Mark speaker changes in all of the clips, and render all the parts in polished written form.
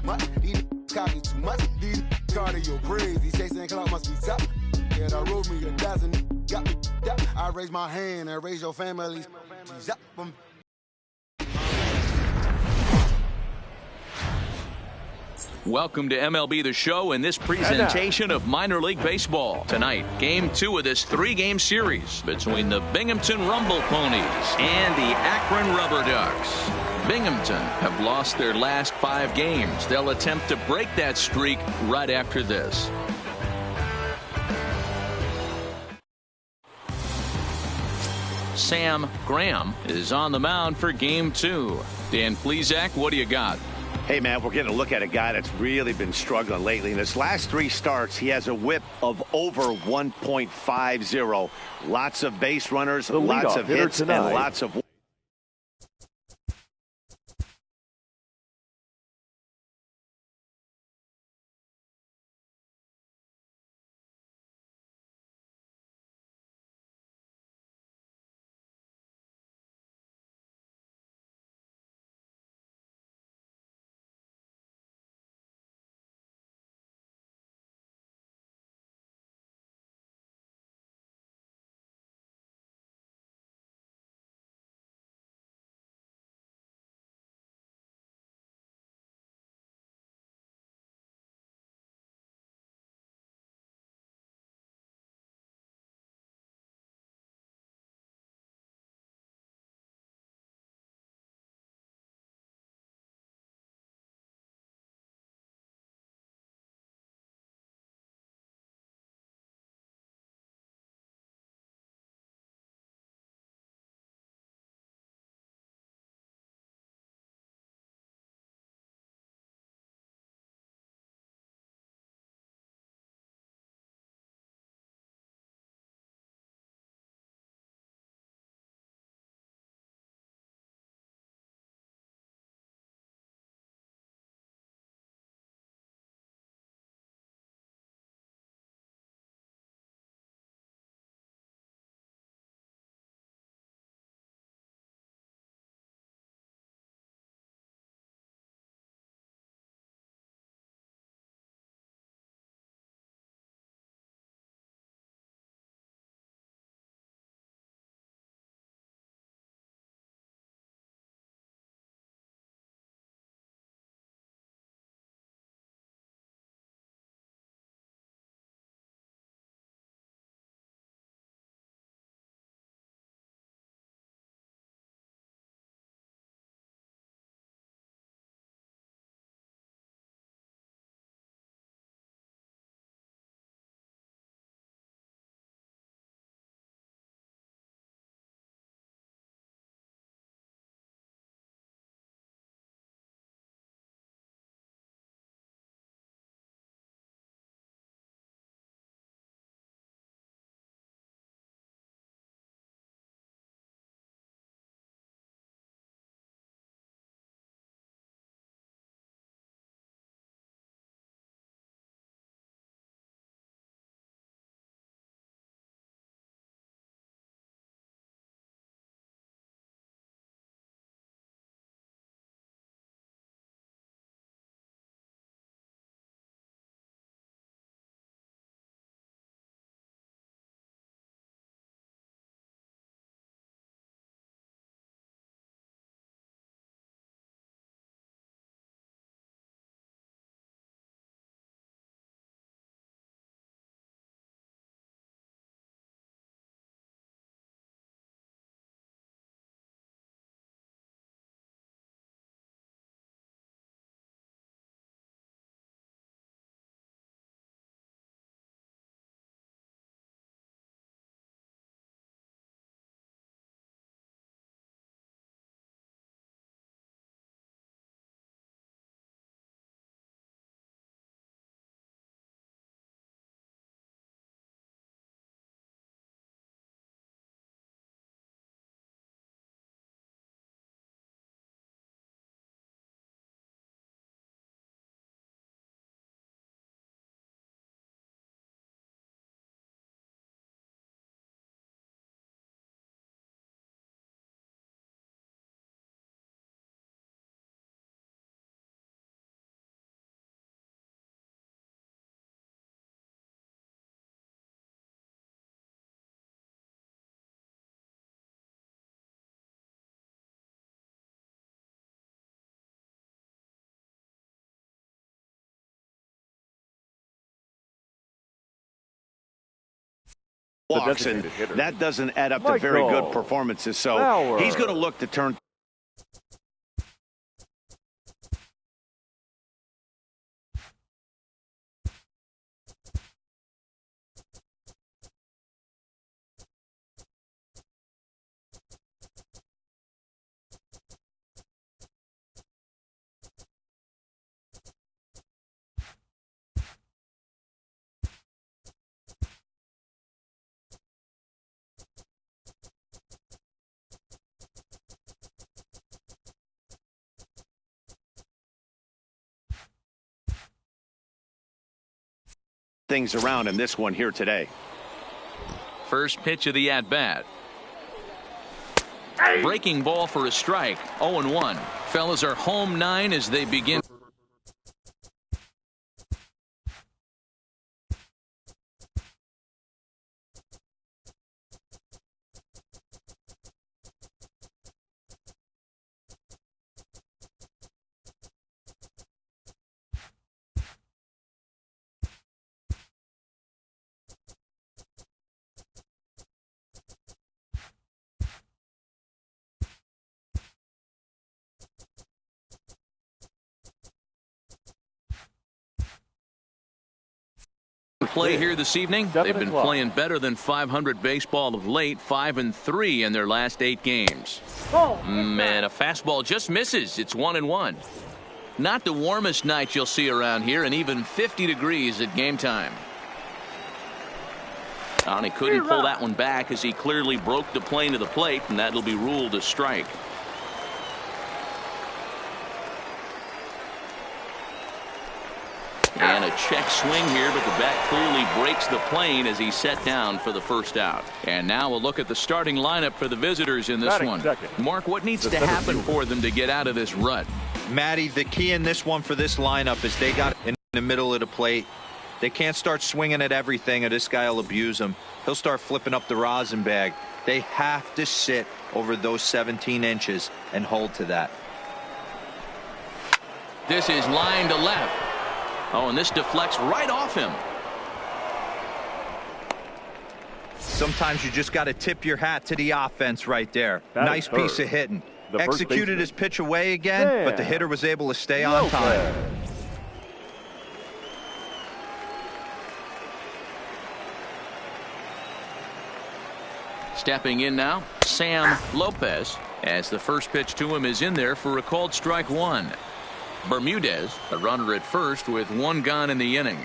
Speaker 1: much. These copy too much. These cardio crazy. Chasing clout must be tough. Yeah, I wrote me a dozen. Got me up. I raise my hand and raise your family's.
Speaker 2: Welcome to MLB The Show and this presentation of minor league baseball. Tonight, game 2 of this 3-game series between the Binghamton Rumble Ponies and the Akron Rubberducks. Binghamton have lost their last 5 games. They'll attempt to break that streak right after this. Sam Graham is on the mound for game 2. Dan Plesac, what do you got?
Speaker 3: Hey, man, we're getting a look at a guy that's really been struggling lately. In his last 3 starts, he has a whip of over 1.50. Lots of base runners, lots of hits, and lots of walks, and that doesn't add up to very good performances. So he's going to look to turn things around in this one here today.
Speaker 2: First pitch of the at-bat. Breaking ball for a strike. 0-1. Fellas are home 9 as they begin. Play here this evening. They've been playing better than 500 baseball of late, 5-3 in their last 8 games. Man, a fastball just misses. It's 1-1. Not the warmest night you'll see around here, and even 50 degrees at game time. And he couldn't pull that one back as he clearly broke the plane to the plate, and that'll be ruled a strike. And a check swing here, but the bat clearly breaks the plane as he's set down for the first out. And now we'll look at the starting lineup for the visitors in this one. Mark, what needs to happen for them to get out of this rut?
Speaker 4: Matty, the key in this one for this lineup is they got in the middle of the plate. They can't start swinging at everything or this guy will abuse them. He'll start flipping up the rosin bag. They have to sit over those 17 inches and hold to that.
Speaker 2: This is line to left. Oh, and this deflects right off him.
Speaker 4: Sometimes you just got to tip your hat to the offense right there. Nice piece of hitting. Executed his pitch away again, but the hitter was able to stay on time.
Speaker 2: Stepping in now, Sam Lopez, as the first pitch to him is in there for a called strike 1. Bermudez, a runner at first with 1 gone in the inning.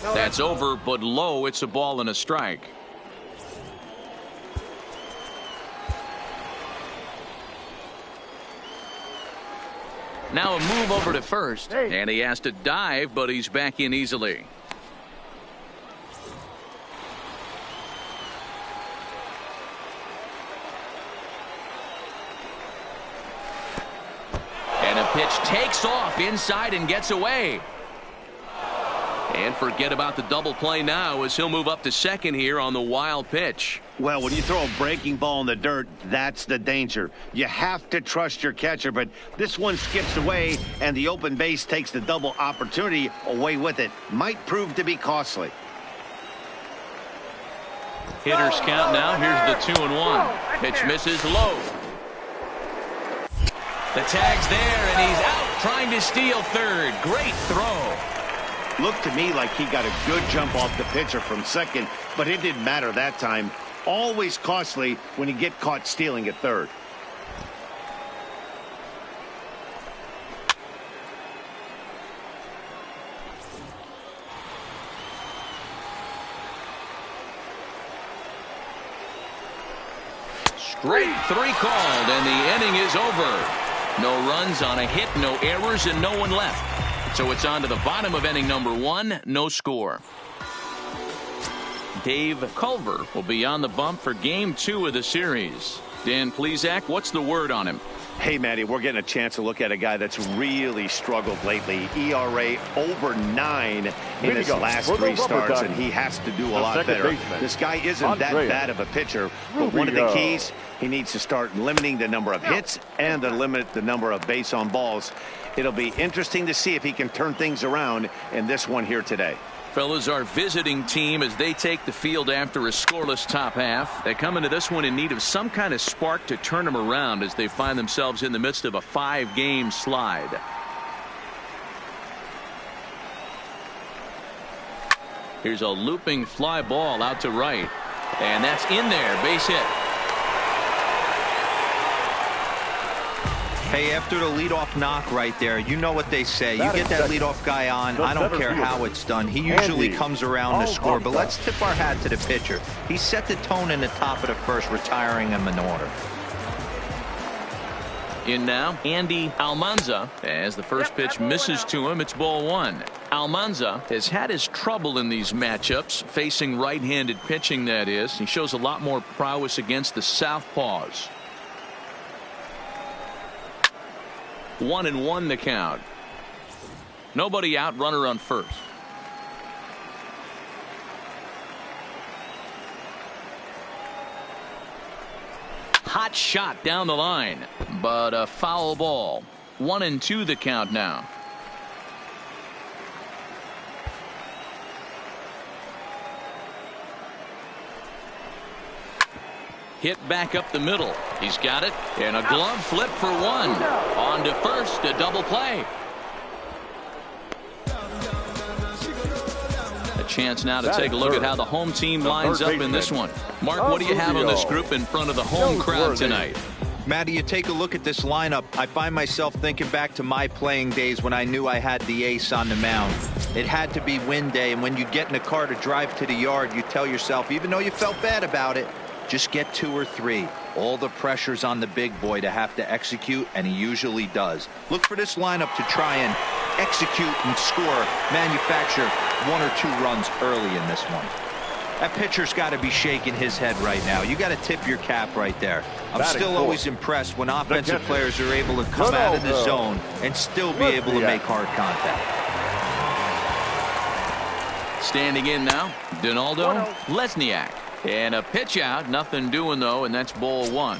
Speaker 2: That's over, but low. It's a ball and a strike. Now a move over to first, and he has to dive, but he's back in easily. Pitch takes off inside and gets away. And forget about the double play now as he'll move up to second here on the wild pitch.
Speaker 3: Well, when you throw a breaking ball in the dirt, that's the danger. You have to trust your catcher, but this one skips away and the open base takes the double opportunity away with it. Might prove to be costly.
Speaker 2: Hitters count now. Here's the 2-1. Pitch misses low. The tag's there, and he's out trying to steal third. Great throw.
Speaker 3: Looked to me like he got a good jump off the pitcher from second, but it didn't matter that time. Always costly when you get caught stealing at third.
Speaker 2: Straight 3 called, and the inning is over. No runs on a hit, no errors, and no one left. So it's on to the bottom of inning number 1, no score. Dave Culver will be on the bump for game 2 of the series. Dan Plesac, what's the word on him?
Speaker 3: Hey, Matty, we're getting a chance to look at a guy that's really struggled lately. ERA over 9 in his last 3 starts, and he has to do a lot better. This guy isn't that bad of a pitcher, but one of the keys, he needs to start limiting the number of hits and to limit the number of base on balls. It'll be interesting to see if he can turn things around in this one here today.
Speaker 2: Fellas, our visiting team, as they take the field after a scoreless top half, they come into this one in need of some kind of spark to turn them around as they find themselves in the midst of a 5-game slide. Here's a looping fly ball out to right, and that's in there. Base hit.
Speaker 4: Hey, after the leadoff knock right there, you know what they say. You get that leadoff guy on, I don't care how it's done. He usually comes around to score, but let's tip our hat to the pitcher. He set the tone in the top of the first, retiring him in order.
Speaker 2: In now, Andy Almanza. As the first pitch misses to him, it's ball 1. Almanza has had his trouble in these matchups, facing right-handed pitching, that is. He shows a lot more prowess against the southpaws. 1-1 the count. Nobody out, runner on first. Hot shot down the line, but a foul ball. 1-2 the count now. Hit back up the middle. He's got it. And a glove flip for 1. On to first, a double play. A chance now to take a look at how the home team lines up in this one. Mark, what do you have on this group in front of the home crowd tonight?
Speaker 4: Matty, you take a look at this lineup. I find myself thinking back to my playing days when I knew I had the ace on the mound. It had to be win day, and when you get in a car to drive to the yard, you tell yourself, even though you felt bad about it, just get 2 or 3. All the pressure's on the big boy to have to execute, and he usually does. Look for this lineup to try and execute and score, manufacture 1 or 2 runs early in this one. That pitcher's got to be shaking his head right now. You got to tip your cap right there. I'm still always impressed when offensive players are able to come out of the zone and still be able to make hard contact.
Speaker 2: Standing in now, Donaldo Lesniak. And a pitch out, nothing doing though, and that's ball 1.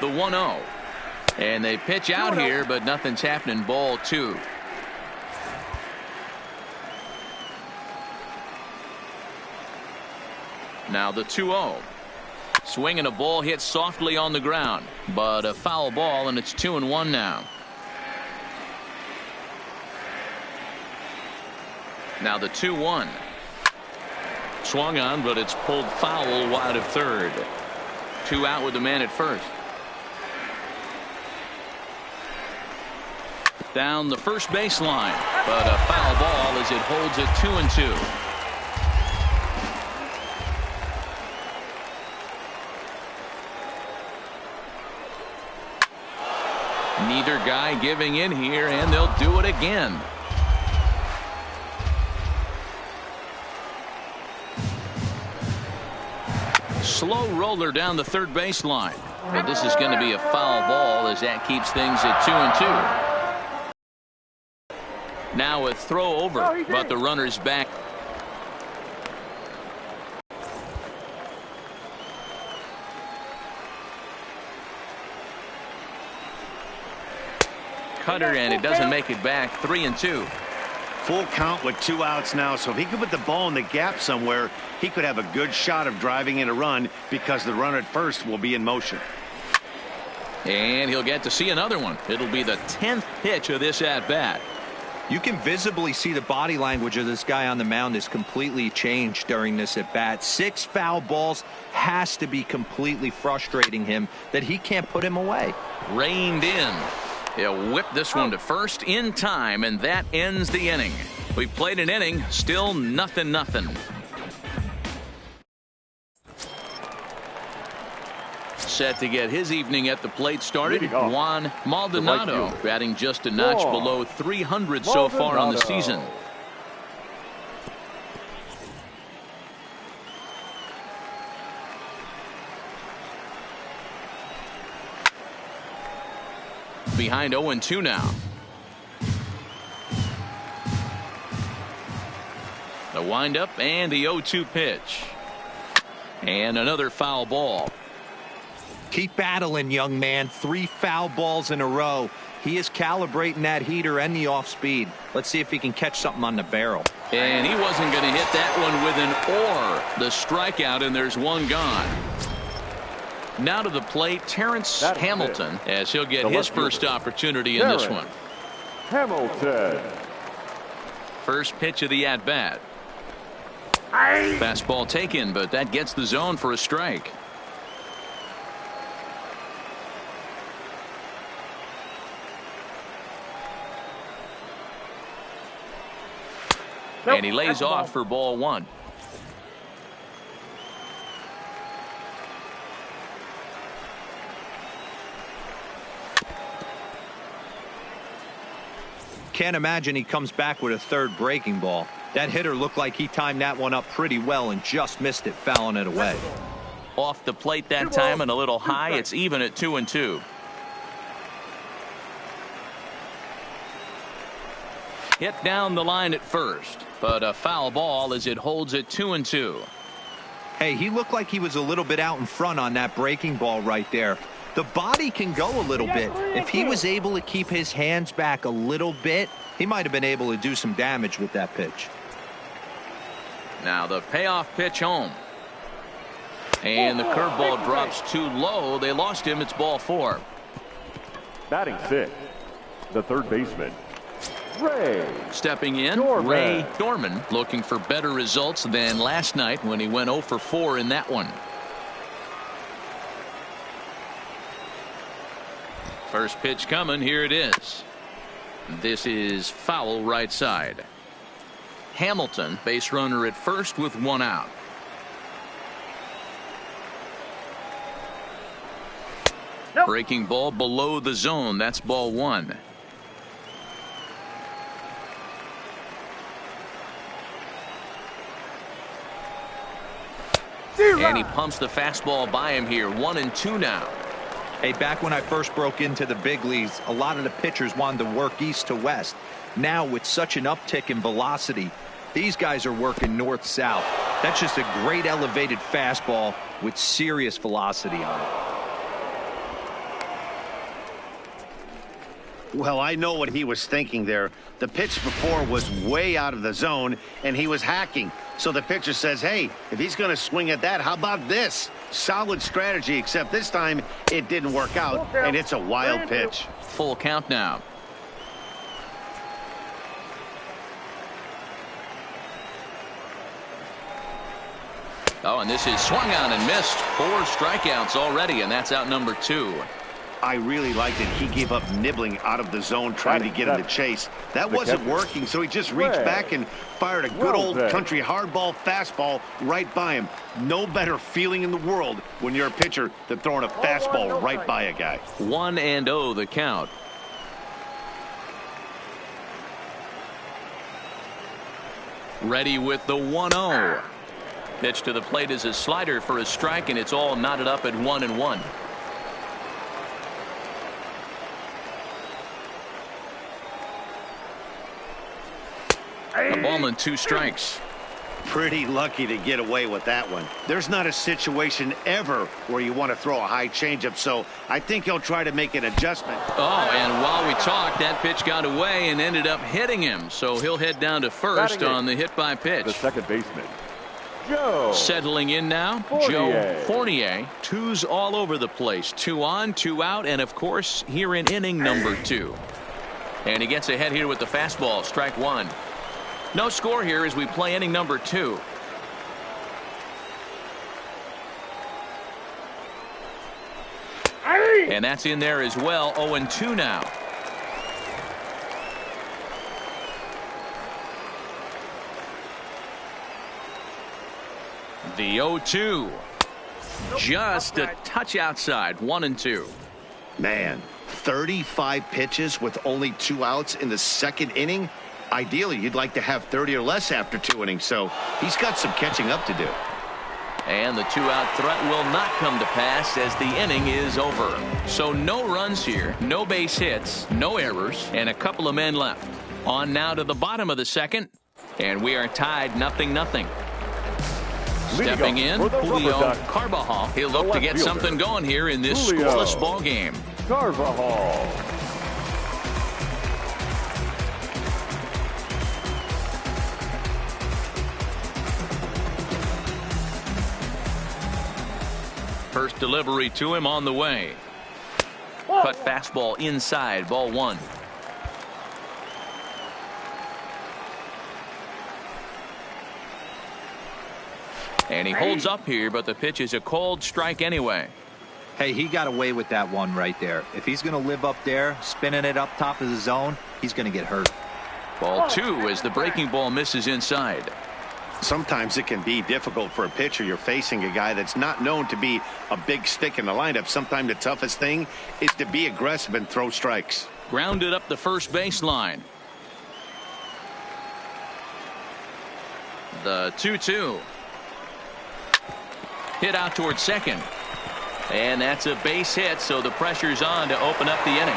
Speaker 2: The 1-0. And they pitch out here, but nothing's happening. Ball 2. Now the 2-0. Swinging a ball hit softly on the ground, but a foul ball, and it's 2-1 now. Now the 2-1. Swung on, but it's pulled foul wide of third. 2 out with the man at first. Down the first baseline, but a foul ball as it holds it 2-2. Neither guy giving in here, and they'll do it again. Slow roller down the third baseline. And this is going to be a foul ball as that keeps things at 2-2. Now a throw over, but the runner's back. Cutter, and it doesn't make it back. 3-2.
Speaker 3: Full count with 2 outs now, so if he could put the ball in the gap somewhere, he could have a good shot of driving in a run because the runner at first will be in motion.
Speaker 2: And he'll get to see another one. It'll be the 10th pitch of this at-bat.
Speaker 4: You can visibly see the body language of this guy on the mound is completely changed during this at-bat. 6 foul balls has to be completely frustrating him that he can't put him away.
Speaker 2: Reined in. He'll whip this one to first in time, and that ends the inning. We played an inning, still 0-0. Set to get his evening at the plate started, Juan Maldonado, batting just a notch below 300 so far on the season. behind 0-2 now. The windup and the 0-2 pitch. And another foul ball.
Speaker 4: Keep battling, young man. 3 foul balls in a row. He is calibrating that heater and the off speed. Let's see if he can catch something on the barrel.
Speaker 2: And he wasn't going to hit that one with an or. The strikeout, and there's one gone. Now to the plate, Terrence Hamilton, as he'll get his first opportunity in this one.
Speaker 5: Hamilton.
Speaker 2: First pitch of the at-bat. Fastball taken, but that gets the zone for a strike. And he lays off for ball 1.
Speaker 4: Can't imagine he comes back with a third breaking ball. That hitter looked like he timed that one up pretty well and just missed it, fouling it away.
Speaker 2: Off the plate that time and a little high. It's even at 2-2. Hit down the line at first, but a foul ball as it holds it 2-2.
Speaker 4: Hey, he looked like he was a little bit out in front on that breaking ball right there. The body can go a little bit. If he was able to keep his hands back a little bit, he might have been able to do some damage with that pitch.
Speaker 2: Now the payoff pitch home. And the curveball drops too low. They lost him. It's ball 4.
Speaker 5: Batting 6th, the third baseman, Ray.
Speaker 2: Stepping in, Ray Dorman, looking for better results than last night when he went 0 for 4 in that one. First pitch coming. Here it is. This is foul right side. Hamilton, base runner at first with 1 out. Breaking ball below the zone. That's ball 1. And he pumps the fastball by him here. 1-2 now.
Speaker 4: Hey, back when I first broke into the big leagues, a lot of the pitchers wanted to work east to west. Now with such an uptick in velocity, these guys are working north-south. That's just a great elevated fastball with serious velocity on it.
Speaker 3: Well, I know what he was thinking there. The pitch before was way out of the zone, and he was hacking. So the pitcher says, hey, if he's going to swing at that, how about this? Solid strategy, except this time it didn't work out, and it's a wild pitch.
Speaker 2: Full count now. Oh, and this is swung on and missed. 4 strikeouts already, and that's out number 2.
Speaker 3: I really liked it. He gave up nibbling out of the zone trying to get him to chase. That wasn't working, so he just reached back and fired a good old country hardball fastball right by him. No better feeling in the world when you're a pitcher than throwing a fastball right by a guy.
Speaker 2: 1-0 the count. Ready with the 1-0. Pitch to the plate is a slider for a strike, and it's all knotted up at 1-1. A ball and 2 strikes.
Speaker 3: Pretty lucky to get away with that one. There's not a situation ever where you want to throw a high changeup, so I think he'll try to make an adjustment.
Speaker 2: Oh, and while we talked, that pitch got away and ended up hitting him, so he'll head down to first on the hit by pitch.
Speaker 5: The second baseman, Joe.
Speaker 2: Settling in now, Joe Fournier. 2s all over the place. 2 on, 2 out, and of course here in inning number 2. And he gets ahead here with the fastball. Strike 1. No score here as we play inning number 2. And that's in there as well. 0-2 now. The 0-2. Just a touch outside. 1-2.
Speaker 3: Man, 35 pitches with only 2 outs in the second inning. Ideally, you'd like to have 30 or less after 2 innings, so he's got some catching up to do.
Speaker 2: And the two-out threat will not come to pass as the inning is over. So no runs here, no base hits, no errors, and a couple of men left. On now to the bottom of the second, and we are tied 0-0. Stepping in, Julio Carbajal. He'll look to get something going here in this scoreless ball game.
Speaker 5: Carbajal.
Speaker 2: First delivery to him on the way. Cut fastball inside, ball one. And he holds up here, but the pitch is a cold strike anyway.
Speaker 4: Hey, he got away with that one right there. If he's going to live up there, spinning it up top of the zone, he's going to get hurt.
Speaker 2: Ball two as the breaking ball misses inside.
Speaker 3: Sometimes it can be difficult for a pitcher. You're facing a guy that's not known to be a big stick in the lineup. Sometimes the toughest thing is to be aggressive and throw strikes.
Speaker 2: Grounded up the first baseline. The 2-2. Hit out towards second. And that's a base hit, so the pressure's on to open up the inning.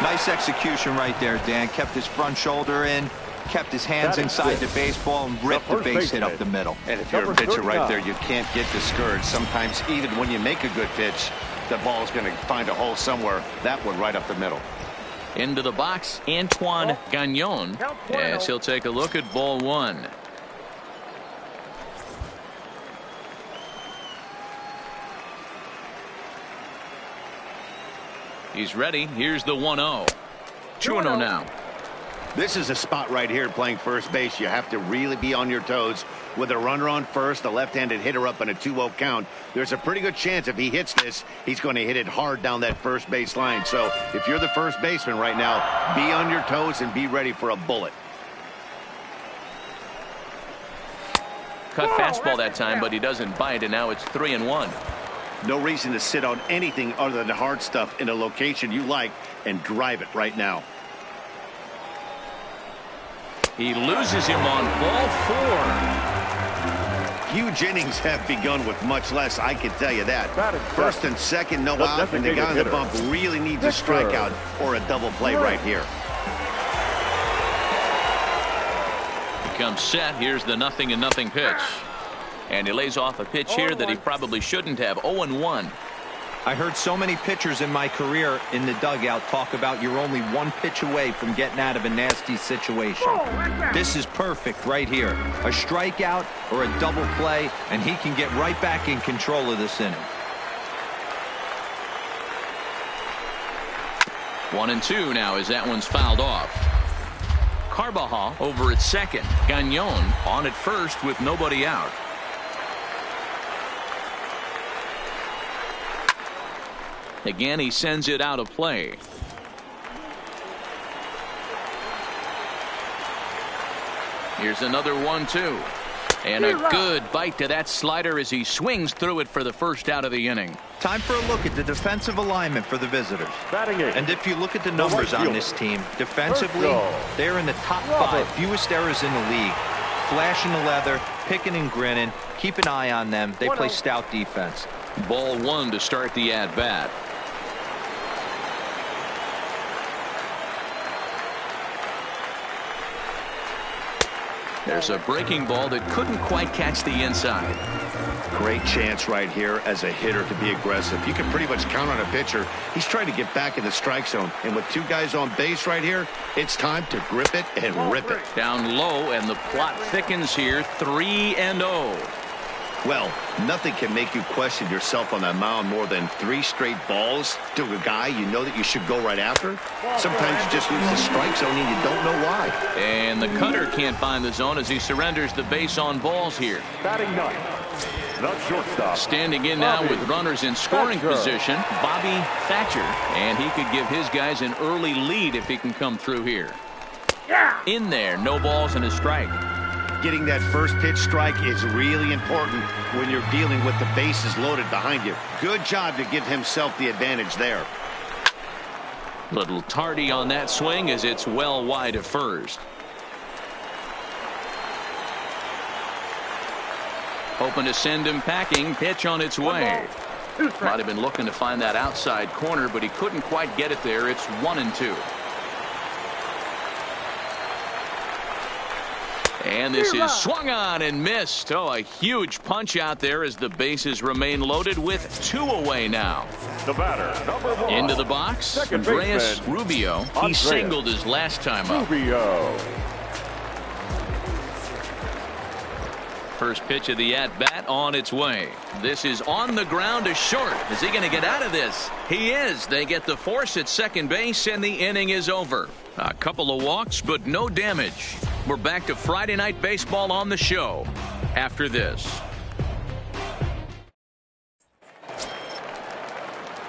Speaker 4: Nice execution right there, Dan. Kept his front shoulder in. Kept his hands inside the baseball and ripped the base hit up the middle.
Speaker 3: And if you're a pitcher right there, you can't get discouraged. Sometimes even when you make a good pitch, the ball's going to find a hole somewhere. That one right up the middle.
Speaker 2: Into the box, Antoine Gagnon, as he'll take a look at ball one. He's ready. Here's the 1-0. 2-0 now.
Speaker 3: This is a spot right here playing first base. You have to really be on your toes. With a runner on first, a left-handed hitter up in a 2-0 count, there's a pretty good chance if he hits this, he's going to hit it hard down that first base line. So if you're the first baseman right now, be on your toes and be ready for a bullet.
Speaker 2: Cut fastball that time, but he doesn't bite, and now it's 3-1.
Speaker 3: No reason to sit on anything other than the hard stuff in a location you like and drive it right now.
Speaker 2: He loses him on ball four.
Speaker 3: Huge innings have begun with much less, I can tell you that. First and second, no out, and the guy on the bump really needs a strikeout or a double play right here.
Speaker 2: He comes set. Here's the 0-0 pitch. And he lays off a pitch here that he probably shouldn't have. 0-1.
Speaker 4: I heard so many pitchers in my career in the dugout talk about you're only one pitch away from getting out of a nasty situation. This is perfect right here. A strikeout or a double play, and he can get right back in control of this inning.
Speaker 2: 1-2 now as that one's fouled off. Carbajal over at second. Gagnon on at first with nobody out. Again, he sends it out of play. Here's another 1-2. And a good bite to that slider as he swings through it for the first out of the inning.
Speaker 4: Time for a look at the defensive alignment for the visitors. And if you look at the numbers on this team, defensively, they're in the top 5 fewest errors in the league. Flashing the leather, picking and grinning. Keep an eye on them. They play stout defense.
Speaker 2: Ball one to start the at-bat. There's a breaking ball that couldn't quite catch the inside.
Speaker 3: Great chance right here as a hitter to be aggressive. You can pretty much count on a pitcher. He's trying to get back in the strike zone. And with 2 guys on base right here, it's time to grip it and rip it.
Speaker 2: Down low, and the plot thickens here. 3-0.
Speaker 3: Well, nothing can make you question yourself on that mound more than 3 straight balls to a guy you know that you should go right after. Sometimes you just lose the strike zone and you don't know why.
Speaker 2: And the cutter can't find the zone as he surrenders the base on balls here.
Speaker 5: Batting 9th, the shortstop.
Speaker 2: Standing in now with runners in scoring position, Bobby Thatcher. And he could give his guys an early lead if he can come through here. In there, no balls and a strike.
Speaker 3: Getting that first pitch strike is really important when you're dealing with the bases loaded behind you. Good job to give himself the advantage there.
Speaker 2: Little tardy on that swing as it's well wide of first. Hoping to send him packing. Pitch on its way. Might have been looking to find that outside corner, but he couldn't quite get it there. It's 1-2. And this is swung on and missed. Oh, a huge punch out there as the bases remain loaded with 2 away now.
Speaker 5: The batter, number 1.
Speaker 2: Into the box, Andreas Rubio. He singled his last time up.
Speaker 5: Rubio.
Speaker 2: First pitch of the at-bat on its way. This is on the ground to short. Is he going to get out of this? He is. They get the force at second base, and the inning is over. A couple of walks, but no damage. We're back to Friday Night Baseball on the show after this.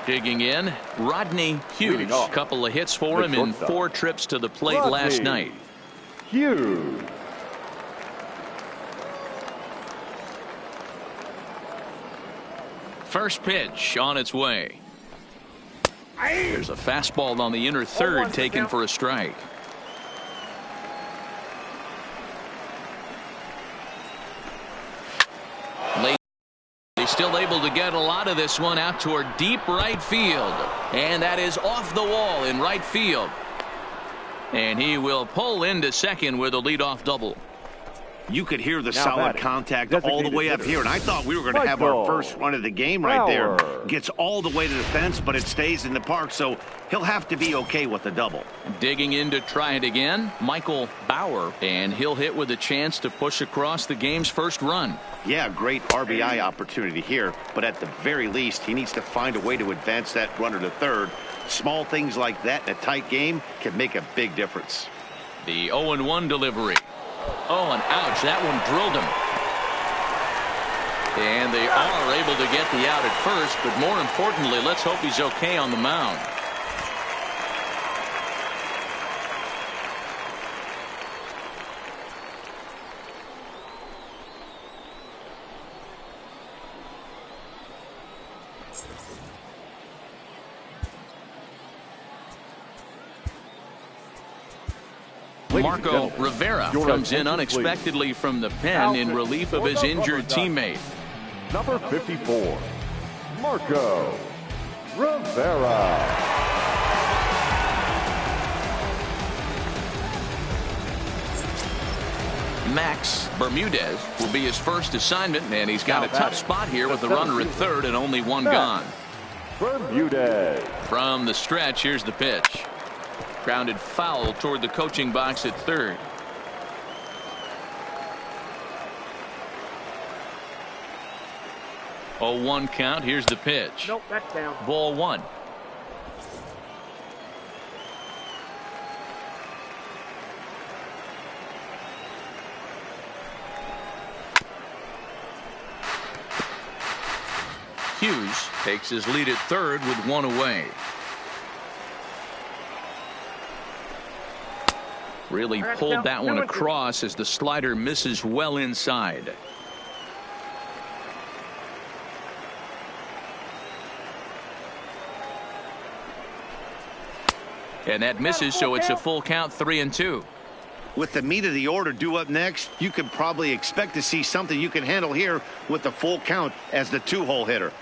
Speaker 2: Digging in, Rodney Hughes. Couple of hits for him in 4 trips to the plate last night.
Speaker 5: Hughes.
Speaker 2: First pitch on its way. There's a fastball on the inner third taken for a strike. He's still able to get a lot of this one out toward deep right field. And that is off the wall in right field. And he will pull into second with a leadoff double.
Speaker 3: You could hear the solid contact all the way up here, and I thought we were going to have our first run of the game right there. Gets all the way to the fence, but it stays in the park, so he'll have to be okay with the double.
Speaker 2: Digging in to try it again, Michael Bauer, and he'll hit with a chance to push across the game's first run.
Speaker 3: Yeah, great RBI opportunity here, but at the very least, he needs to find a way to advance that runner to third. Small things like that in a tight game can make a big difference.
Speaker 2: The 0-1 delivery. Oh, and ouch, that one drilled him. And they are able to get the out at first, but more importantly, let's hope he's okay on the mound. Marco Rivera comes in unexpectedly from the pen in relief of his injured teammate.
Speaker 5: Number 54, Marco Rivera.
Speaker 2: Max Bermudez will be his first assignment, and he's got a tough spot here with the runner at third and only one gone.
Speaker 5: Bermudez.
Speaker 2: From the stretch, here's the pitch. Grounded foul toward the coaching box at third. Oh, 1 count. Here's the pitch.
Speaker 6: Nope, that's down.
Speaker 2: Ball 1. Hughes takes his lead at third with 1 away. Really pulled that one across as the slider misses well inside. And that misses, so it's a full count, 3-2.
Speaker 3: With the meat of the order due up next, you could probably expect to see something you can handle here with the full count as the 2-hole hitter.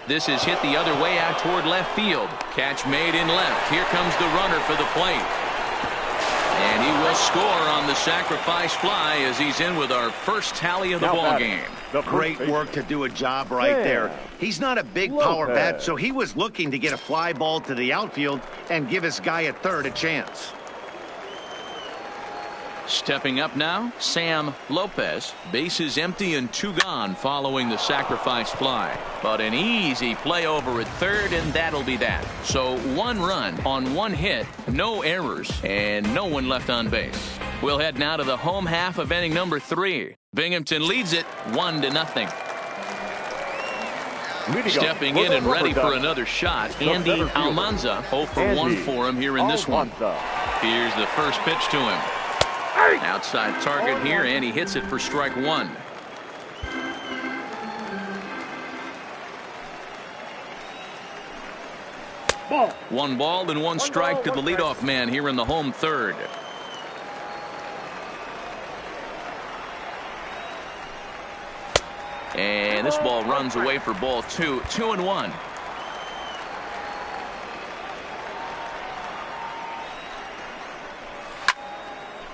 Speaker 2: This is hit the other way out toward left field. Catch made in left. Here comes the runner for the plate. And he will score on the sacrifice fly as he's in with our first tally of the ball game.
Speaker 3: Great work to do a job right there. He's not a big power bat, so he was looking to get a fly ball to the outfield and give his guy at third a chance.
Speaker 2: Stepping up now, Sam Lopez. Bases empty and 2 gone following the sacrifice fly. But an easy play over at third, and that'll be that. So 1 run on 1 hit, no errors, and no one left on base. We'll head now to the home half of inning number 3. Binghamton leads it 1-0. Stepping in and ready for another shot, Andy Almanza. 0 for 1 for him here in this one. Here's the first pitch to him. Outside target here, and he hits it for strike 1.
Speaker 6: Ball.
Speaker 2: 1 ball and 1 strike to the leadoff man here in the home third. And this ball runs away for ball 2, 2-1.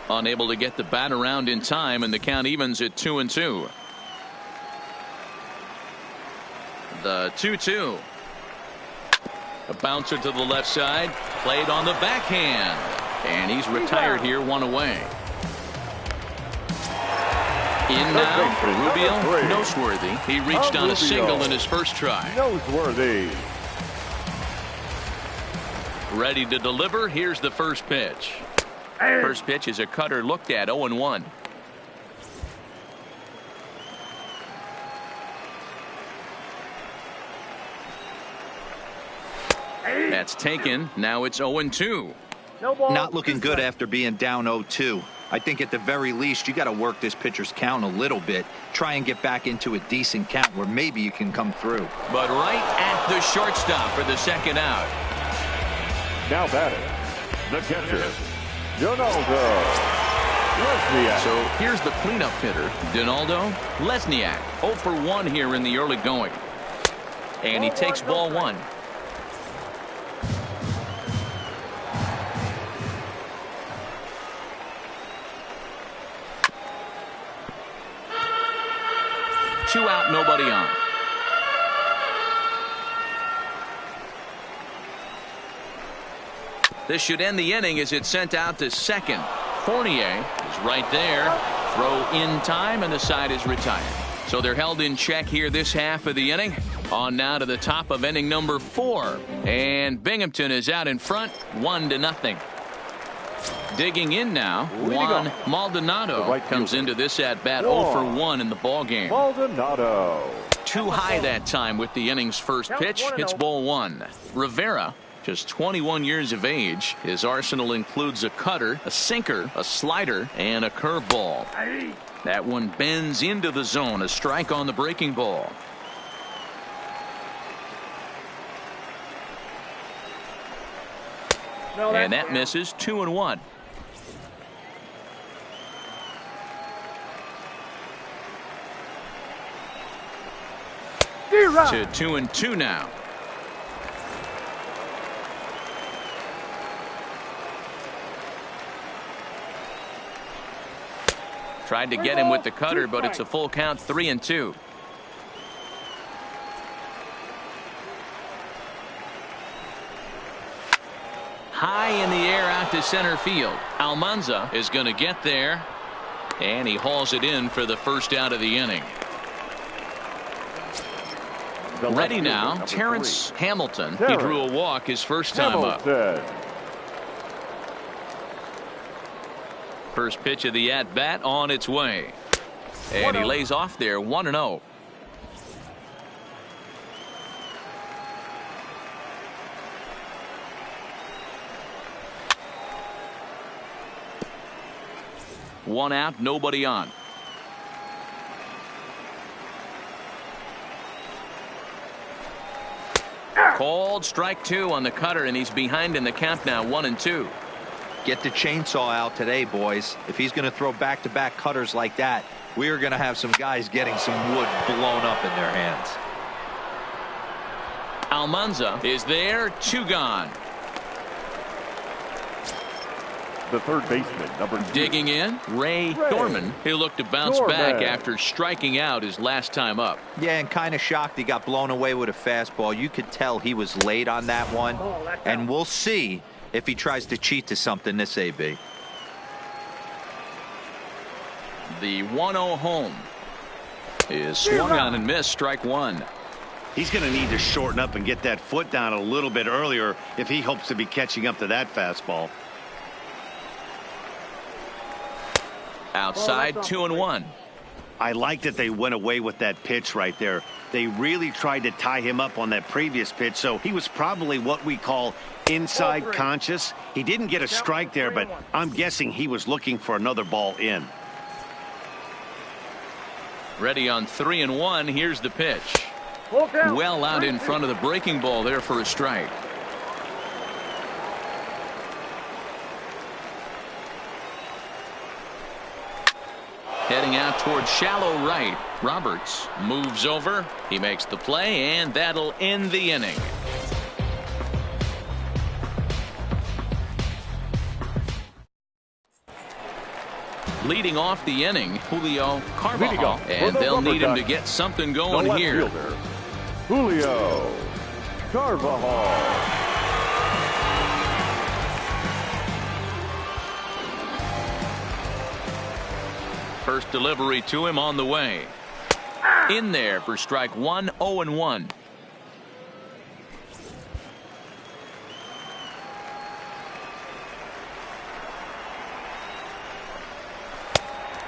Speaker 2: Unable to get the bat around in time, and the count evens at 2-2. The 2-2. A bouncer to the left side, played on the backhand, and he's retired here, 1 away. In now, Rubio, Noseworthy. He reached on a single in his first try.
Speaker 5: Noseworthy.
Speaker 2: Ready to deliver. Here's the first pitch. First pitch is a cutter looked at, 0-1. That's taken. Now it's 0-2.
Speaker 4: Not looking good after being down 0-2. I think at the very least you got to work this pitcher's count a little bit. Try and get back into a decent count where maybe you can come through.
Speaker 2: But right at the shortstop for the second out.
Speaker 5: Now batting, the catcher, Donaldo Lesniak.
Speaker 2: So here's the cleanup hitter, Donaldo Lesniak. 0 for 1 here in the early going. And he takes ball 1. Two out, nobody on. This should end the inning as it's sent out to second. Fournier is right there. Throw in time, and the side is retired. So they're held in check here this half of the inning. On now to the top of inning number 4. And Binghamton is out in front, 1-0. Digging in now, Juan Maldonado comes into this at-bat 0 for 1 in the ballgame.
Speaker 5: Maldonado.
Speaker 2: Too high that time with the inning's first pitch. Hits ball 1. Rivera, just 21 years of age. His arsenal includes a cutter, a sinker, a slider, and a curveball. That one bends into the zone. A strike on the breaking ball. And that misses. 2-1. To 2-2 now. Tried to get him with the cutter, but it's a full count, 3-2. High in the air out to center field. Almanza is going to get there, and he hauls it in for the first out of the inning. Ready now, Terrence Hamilton. He drew a walk his first time up. First pitch of the at-bat on its way. And he lays off there, 1-0. One out, nobody on. Called strike 2 on the cutter, and he's behind in the count now, 1-2.
Speaker 4: Get the chainsaw out today, boys. If he's going to throw back-to-back cutters like that, we are going to have some guys getting some wood blown up in their hands.
Speaker 2: Almanza is there, 2 gone.
Speaker 5: The third baseman, number 2.
Speaker 2: Digging in, Ray Dorman. He'll look to bounce back after striking out his last time up.
Speaker 4: Yeah, and kind of shocked he got blown away with a fastball. You could tell he was late on that one. And we'll see if he tries to cheat to something this AB.
Speaker 2: The 1-0 home is swung on and missed, strike 1.
Speaker 3: He's going to need to shorten up and get that foot down a little bit earlier if he hopes to be catching up to that fastball.
Speaker 2: Outside, 2-1.
Speaker 3: I like that they went away with that pitch right there. They really tried to tie him up on that previous pitch, so he was probably what we call inside conscious. He didn't get a strike there, but I'm guessing he was looking for another ball in.
Speaker 2: Ready on 3-1. Here's the pitch. Well out in front of the breaking ball there for a strike. Heading out towards shallow right. Roberts moves over. He makes the play, and that'll end the inning. Leading off the inning, Julio Carvajal, and they'll need him to get something going here.
Speaker 5: Fielder, Julio Carvajal.
Speaker 2: First delivery to him on the way. In there for strike one, 0-1.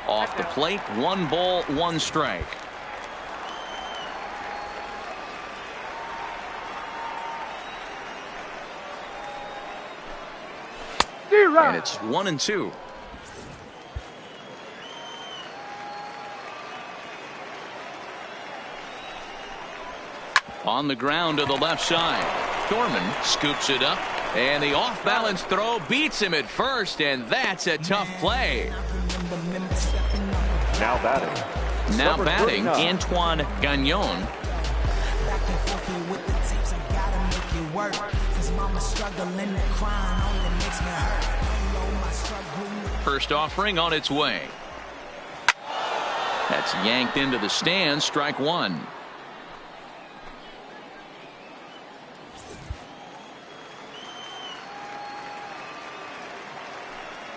Speaker 2: Off the plate, 1 ball, 1 strike. And it's 1-2. On the ground to the left side. Thorman scoops it up, and the off-balance throw beats him at first, and that's a tough play.
Speaker 5: Now batting.
Speaker 2: Now batting, Antoine Gagnon. First offering on its way. That's yanked into the stands, strike one.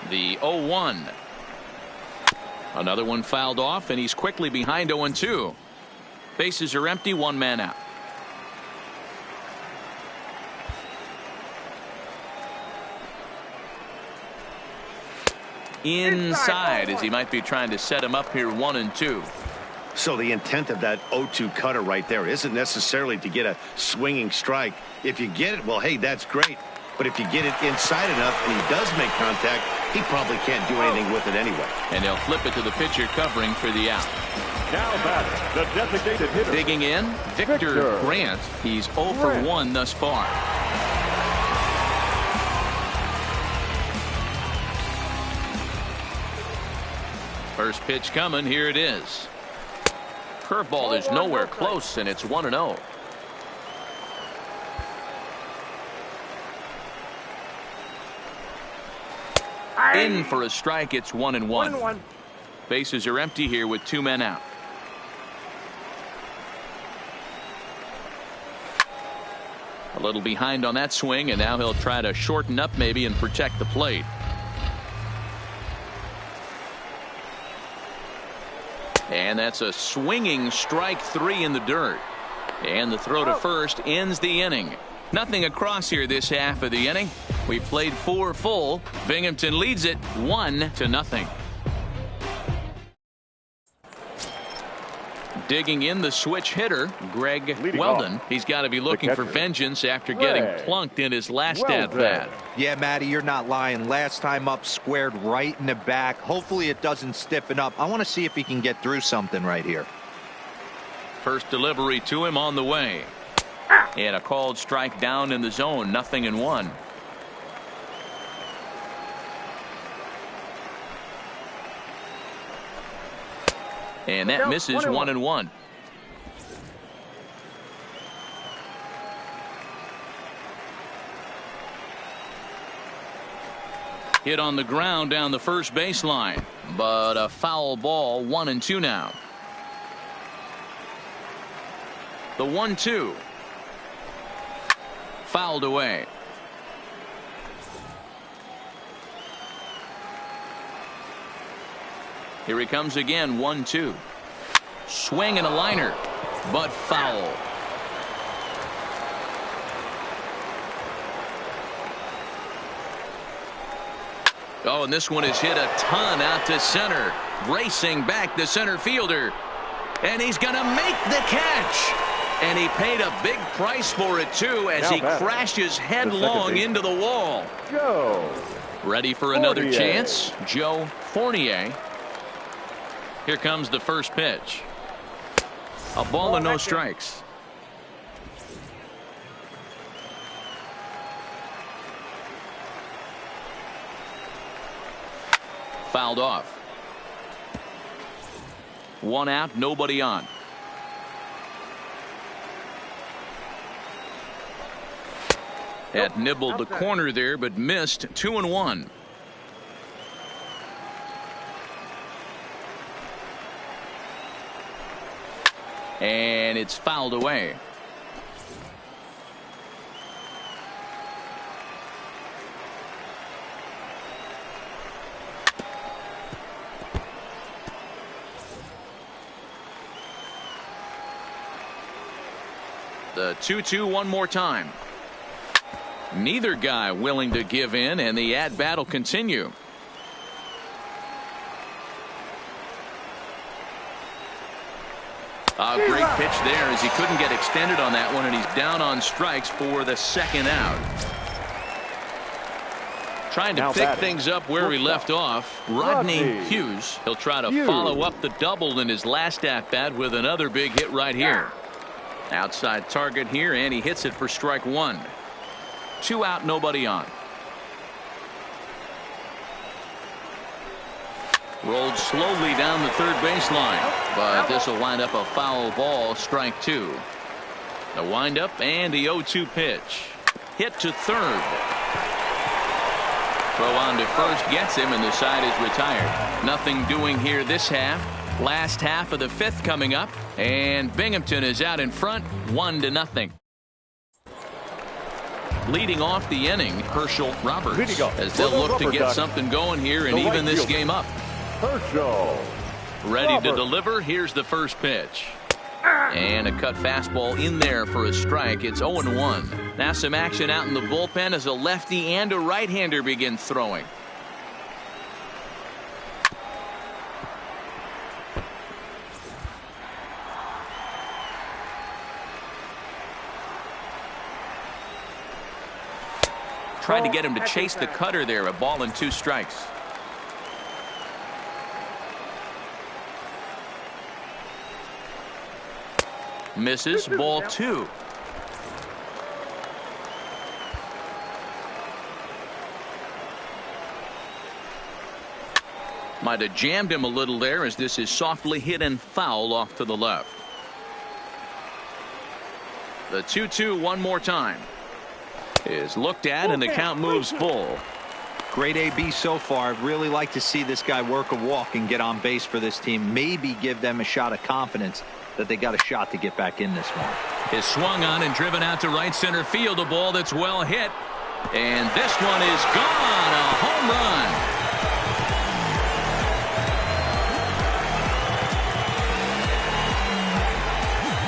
Speaker 2: The 0-1. Another one fouled off, and he's quickly behind 0-2. Bases are empty, 1 man out. Inside, as he might be trying to set him up here, 1-2.
Speaker 3: So the intent of that 0-2 cutter right there isn't necessarily to get a swinging strike. If you get it, well, hey, that's great. But if you get it inside enough and he does make contact, he probably can't do anything with it anyway.
Speaker 2: And they'll flip it to the pitcher covering for the out.
Speaker 5: Now batting, the designated hitter.
Speaker 2: Digging in, Victor Grant. He's 0 for 1 thus far. First pitch coming. Here it is. Curveball is nowhere close, and it's 1-0. In for a strike. It's 1-1. Bases are empty here with 2 men out. A little behind on that swing, and now he'll try to shorten up maybe and protect the plate. And that's a swinging strike 3 in the dirt. And the throw to first ends the inning. Nothing across here this half of the inning. We played 4 full. Binghamton leads it 1-0. Digging in, the switch hitter, Greg Weldon. He's got to be looking for vengeance after getting plunked in his last at-bat.
Speaker 4: Yeah, Matty, you're not lying. Last time up, squared right in the back. Hopefully it doesn't stiffen up. I want to see if he can get through something right here.
Speaker 2: First delivery to him on the way. And a called strike down in the zone. 0-1. And that misses. 1-1. Hit on the ground down the first baseline, but a foul ball. 1-2 now. The 1-2. Fouled away. Here he comes again. 1-2. Swing and a liner, but foul. Oh, and this one is hit a ton out to center. Racing back the center fielder. And he's going to make the catch. And he paid a big price for it, too, as he crashes headlong into the wall.
Speaker 5: Joe.
Speaker 2: Ready for another chance? Joe Fournier. Here comes the first pitch. A ball and no strikes. Fouled off. 1 out, nobody on. Had nibbled the corner there, but missed. 2-1. And it's fouled away. The 2-2 one more time. Neither guy willing to give in, and the at-bat will continue. A great pitch there as he couldn't get extended on that one, and he's down on strikes for the 2nd out. Trying to pick things up where he left off. Rodney Hughes. He'll try to follow up the double in his last at-bat with another big hit right here. Outside target here, and he hits it for strike 1. 2 out, nobody on. Rolled slowly down the third baseline, but this will wind up a foul ball. Strike 2. The windup and the 0-2 pitch. Hit to third. Throw on to first gets him, and the side is retired. Nothing doing here this half. Last half of the 5th coming up, and Binghamton is out in front 1-0. Leading off the inning, Herschel Roberts, as they'll look to get something going here and even this game up.
Speaker 5: Herschel.
Speaker 2: Ready to deliver. Here's the first pitch. And a cut fastball in there for a strike. It's 0-1. Now some action out in the bullpen as a lefty and a right-hander begin throwing. Tried to get him to chase the cutter there. A ball and 2 strikes. Misses. Ball 2. Might have jammed him a little there as this is softly hit and foul off to the left. The 2-2 one more time. Is looked at, and the count moves full.
Speaker 4: Great AB so far. I'd really like to see this guy work a walk and get on base for this team. Maybe give them a shot of confidence that they got a shot to get back in this one.
Speaker 2: Is swung on and driven out to right center field. A ball that's well hit. And this one is gone. A home run.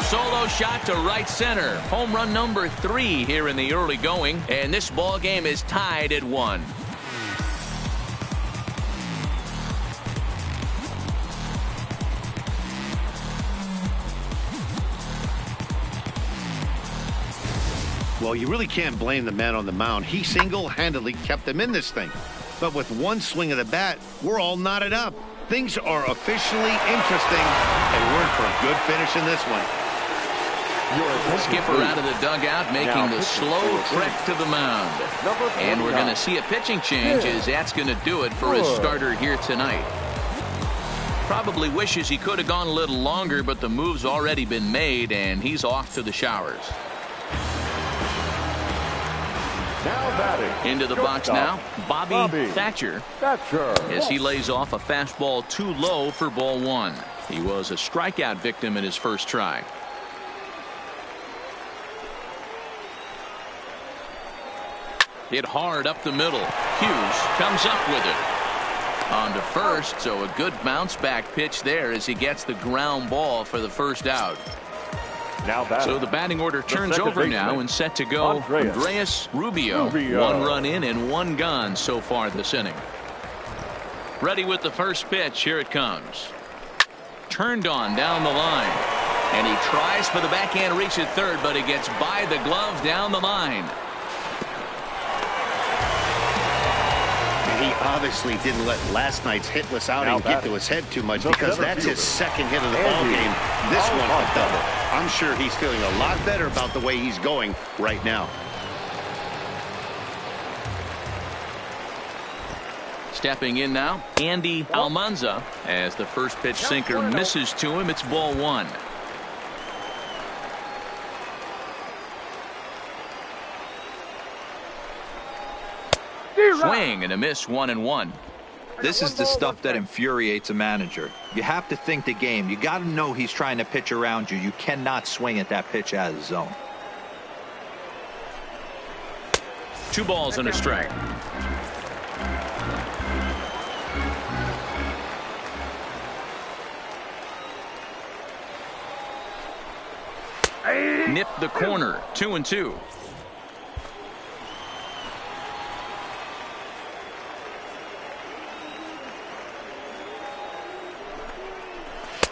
Speaker 2: Solo shot to right center. Home run number 3 here in the early going, and this ball game is tied at 1.
Speaker 3: Well, you really can't blame the man on the mound. He single-handedly kept them in this thing. But with one swing of the bat, we're all knotted up. Things are officially interesting, and we're in for a good finish in this one.
Speaker 2: Skipper out of the dugout, making the slow trek to the mound. And we're going to see a pitching change, as that's going to do it for his starter here tonight. Probably wishes he could have gone a little longer, but the move's already been made, and he's off to the showers. Into the box now, Bobby Thatcher, as he lays off a fastball too low for ball 1. He was a strikeout victim in his first try. Hit hard up the middle. Hughes comes up with it. On to first, so a good bounce back pitch there as he gets the ground ball for the first out. So the batting order turns over now and set to go. Andreas Rubio. 1 run in and 1 gone so far this inning. Ready with the first pitch. Here it comes. Turned on down the line. And he tries for the backhand reach at third, but he gets by the glove down the line.
Speaker 3: He obviously didn't let last night's hitless outing get to his head too much, because that's his second hit of the ball game. This one a double. I'm sure he's feeling a lot better about the way he's going right now.
Speaker 2: Stepping in now, Andy Almanza, as the first pitch sinker misses to him. It's ball one. Swing and a miss, 1-1.
Speaker 4: This is the stuff that infuriates a manager. You have to think the game. You got to know he's trying to pitch around you. You cannot swing at that pitch out of the zone.
Speaker 2: 2 balls and a strike. Nip the corner, 2-2.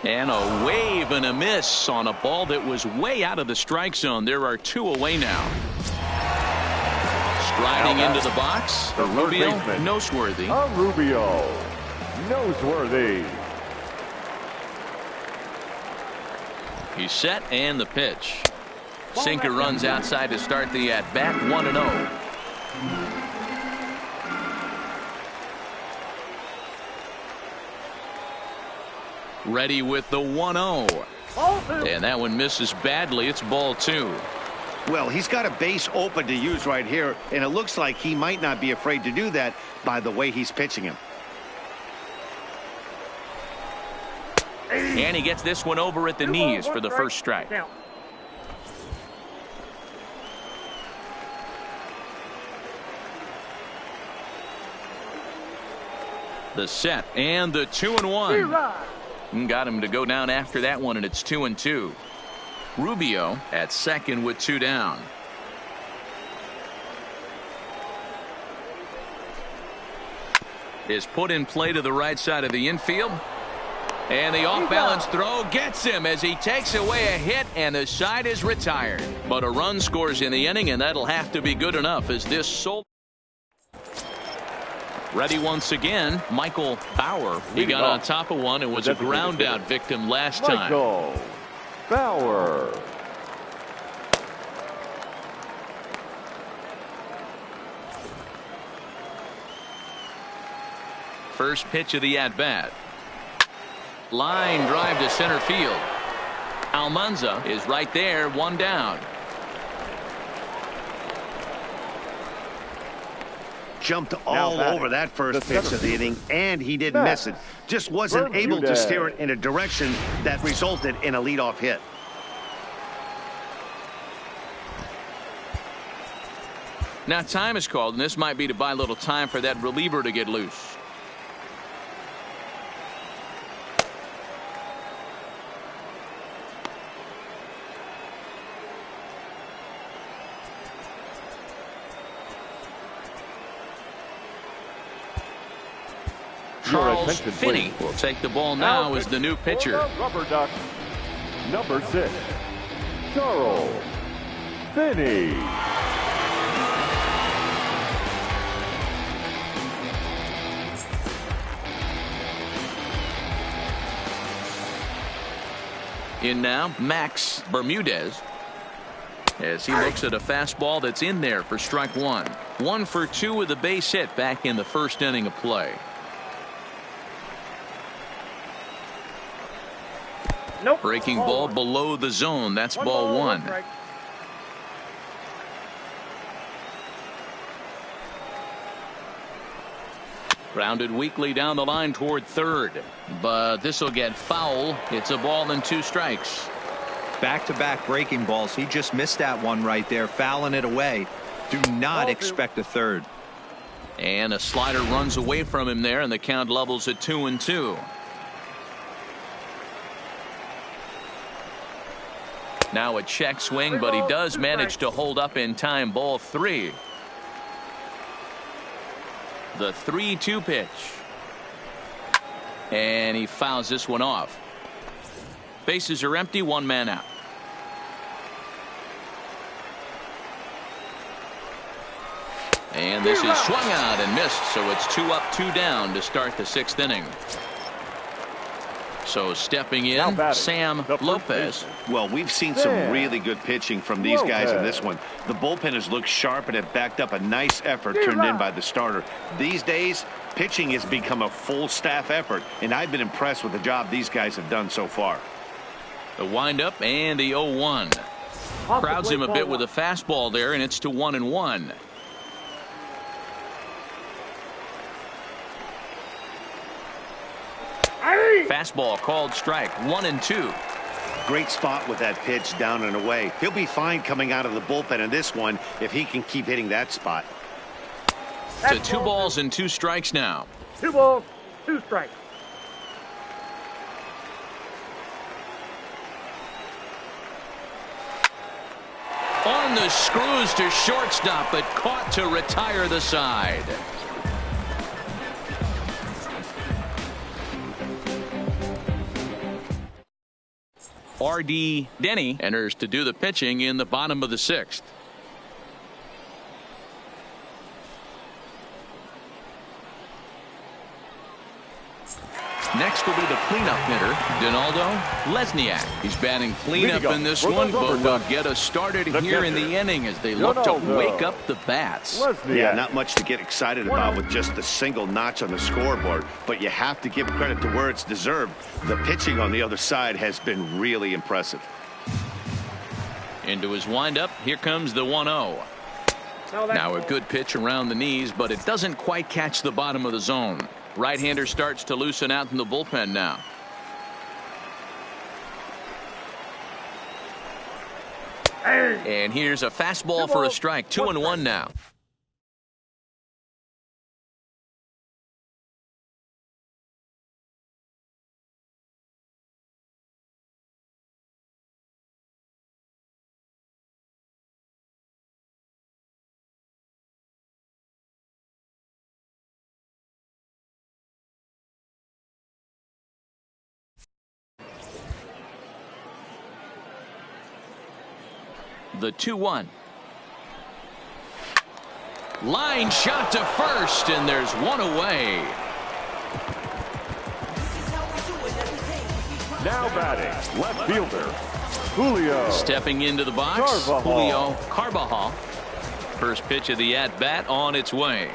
Speaker 2: And a wave and a miss on a ball that was way out of the strike zone. There are 2 away now. Striding into the box, Rubio, Noseworthy.
Speaker 5: Rubio, Noseworthy.
Speaker 2: He's set and the pitch. Sinker runs outside to start the at-bat, 1-0. Ready with the 1-0. And that one misses badly. It's ball 2.
Speaker 3: Well, he's got a base open to use right here, and it looks like he might not be afraid to do that by the way he's pitching him.
Speaker 2: And he gets this one over at the knees for the first strike. The set and the 2-1. Got him to go down after that one, and it's 2-2. Rubio at second with 2 down. Is put in play to the right side of the infield. And the off-balance throw gets him as he takes away a hit, and the side is retired. But a run scores in the inning, and that'll have to be good enough as this sold. Ready once again, Michael Bauer. He got on top of one and was a ground out victim last time.
Speaker 5: Michael Bauer.
Speaker 2: First pitch of the at-bat. Line drive to center field. Almanza is right there, 1 down.
Speaker 3: Jumped all over that first pitch of the inning, and he didn't miss it. Just wasn't able to steer it in a direction that resulted in a leadoff hit.
Speaker 2: Now time is called, and this might be to buy a little time for that reliever to get loose. Charles Finney will take the ball now as the new pitcher.
Speaker 5: Rubberducks, number 6, Charles Finney.
Speaker 2: In now, Max Bermudez, as he looks at a fastball that's in there for strike 1. 1 for 2 with a base hit back in the first inning of play. Breaking ball below the zone. That's ball 1. Grounded weakly down the line toward third, but this will get foul. It's a ball and 2 strikes.
Speaker 4: Back-to-back breaking balls. He just missed that one right there, fouling it away. Do not expect a third.
Speaker 2: And a slider runs away from him there, and the count levels at 2-2. Now a check swing, but he does manage to hold up in time. Ball 3. The 3-2 pitch. And he fouls this one off. Bases are empty, 1 man out. And this is swung out and missed, so it's 2 up, 2 down to start the 6th inning. So stepping in, Sam Lopez.
Speaker 3: Well, we've seen some really good pitching from these guys in this one. The bullpen has looked sharp and have backed up a nice effort turned in by the starter. These days, pitching has become a full staff effort, and I've been impressed with the job these guys have done so far.
Speaker 2: The windup and the 0-1. Crowds him a bit with a fastball there, and it's to 1-1. Fastball called strike. 1-2.
Speaker 3: Great spot with that pitch down and away. He'll be fine coming out of the bullpen in this one if he can keep hitting that spot.
Speaker 2: To 2 balls and 2 strikes now.
Speaker 6: 2 balls, 2 strikes.
Speaker 2: On the screws to shortstop, but caught to retire the side. R.D. Denny enters to do the pitching in the bottom of the 6th. Next will be the cleanup hitter, Donaldo Lesniak. He's batting cleanup in this one, but will get us started here in the inning as they look to wake up the bats.
Speaker 3: Yeah, not much to get excited about with just a single notch on the scoreboard, but you have to give credit to where it's deserved. The pitching on the other side has been really impressive.
Speaker 2: Into his windup, here comes the 1-0. Now a good pitch around the knees, but it doesn't quite catch the bottom of the zone. Right-hander starts to loosen out in the bullpen now. And here's a fastball for a strike. 2-1 now. The 2-1. Line shot to first, and there's one away.
Speaker 5: Now batting, left fielder, Julio.
Speaker 2: Stepping into the box, Julio Carbajal. First pitch of the at-bat on its way.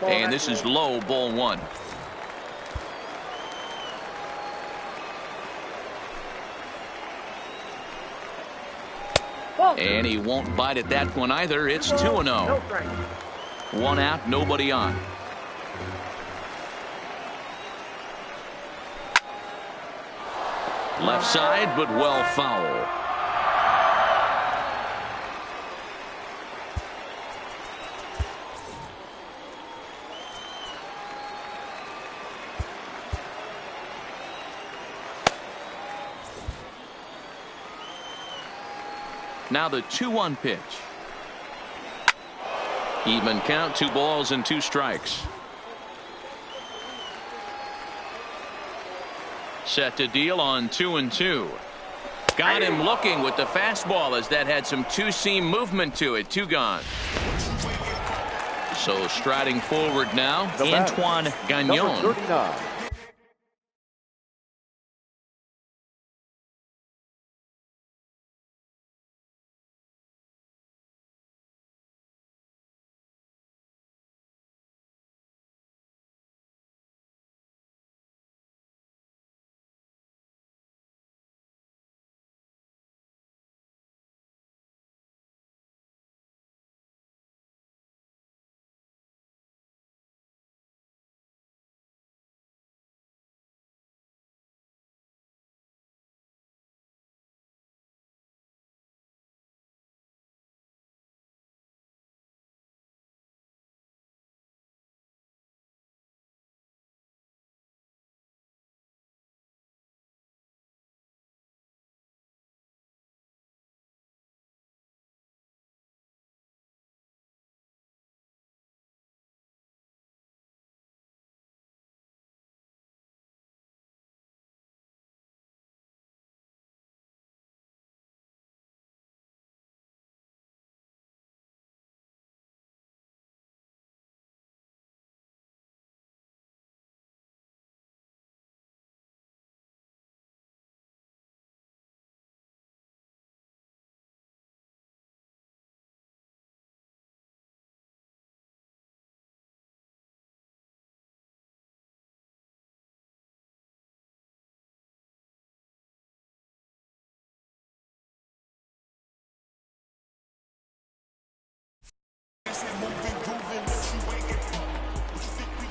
Speaker 2: And this is low, ball 1. And he won't bite at that one either. It's 2-0. 1 out, nobody on. Left side, but well foul. Now the 2-1 pitch. Even count, 2 balls and 2 strikes. Set to deal on 2-2. Got him looking with the fastball as that had some 2-seam movement to it. 2 gone. So striding forward now, Antoine Gagnon.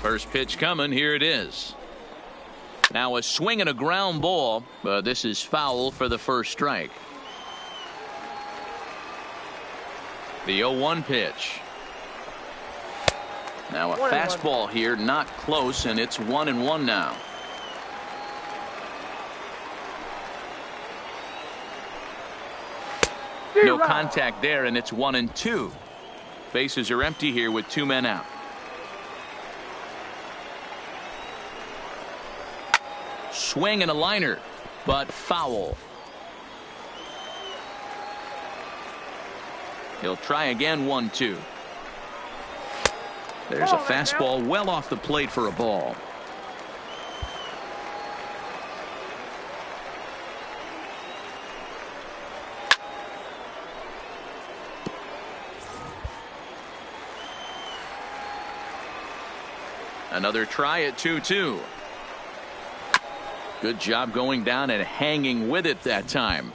Speaker 2: First pitch coming. Here it is. Now a swing and a ground ball, but this is foul for the first strike. The 0-1 pitch. Now a fastball here, not close, and it's 1-1 now. No contact there, and it's 1-2. Bases are empty here with 2 men out. Swing and a liner, but foul. He'll try again. 1-2. There's a fastball well off the plate for a ball. Another try at 2-2. Good job going down and hanging with it that time.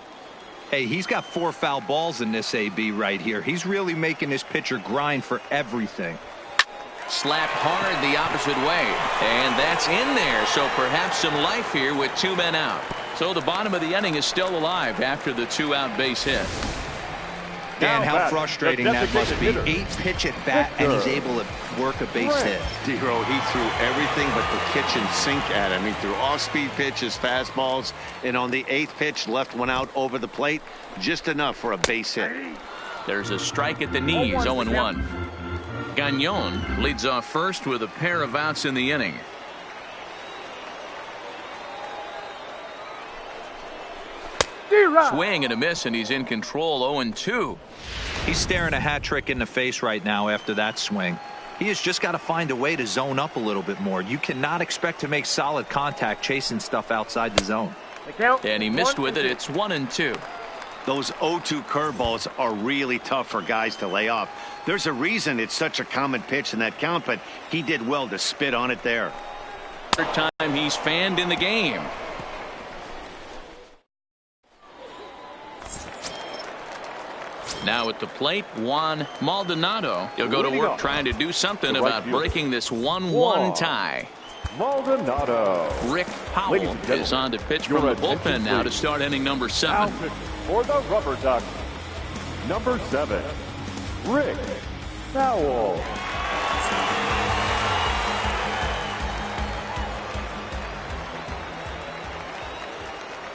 Speaker 4: Hey, he's got 4 foul balls in this AB right here. He's really making this pitcher grind for everything.
Speaker 2: Slapped hard the opposite way, and that's in there. So perhaps some life here with 2 men out. So the bottom of the inning is still alive after the 2-out base hit.
Speaker 4: Dan, how frustrating that must be. 8 pitch at bat, and he's able to work a base hit.
Speaker 3: D-Row, he threw everything but the kitchen sink at him. He threw off-speed pitches, fastballs, and on the 8th pitch, left one out over the plate, just enough for a base hit.
Speaker 2: There's a strike at the knees. 0-1. Gagnon leads off first with a pair of outs in the inning. Swing and a miss, and he's in control. 0-2.
Speaker 4: He's staring a hat trick in the face right now after that swing. He has just got to find a way to zone up a little bit more. You cannot expect to make solid contact chasing stuff outside the zone.
Speaker 2: And he missed with it. It's 1-2.
Speaker 3: Those 0-2 curveballs are really tough for guys to lay off. There's a reason it's such a common pitch in that count, but he did well to spit on it there.
Speaker 2: Third time he's fanned in the game. Now at the plate, Juan Maldonado. He'll go to work trying to do something about breaking this 1-1 tie.
Speaker 5: Maldonado.
Speaker 2: Rick Powell is on to pitch from the bullpen now to start inning number 7.
Speaker 5: For the Rubberducks, number 7, Rick Powell.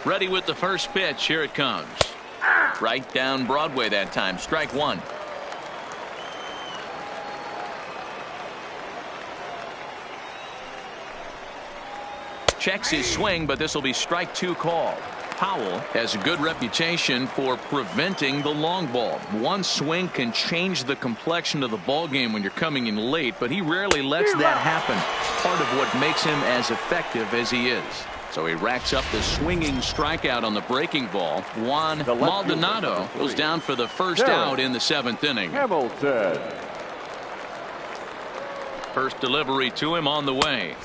Speaker 2: Ready with the first pitch. Here it comes. Right down Broadway that time. Strike 1. Checks his swing, but this will be strike 2 call. Powell has a good reputation for preventing the long ball. One swing can change the complexion of the ball game when you're coming in late, but he rarely lets that happen. Part of what makes him as effective as he is. So he racks up the swinging strikeout on the breaking ball. Juan Maldonado goes down for the first out in the 7th inning.
Speaker 5: Hamilton.
Speaker 2: First delivery to him on the way.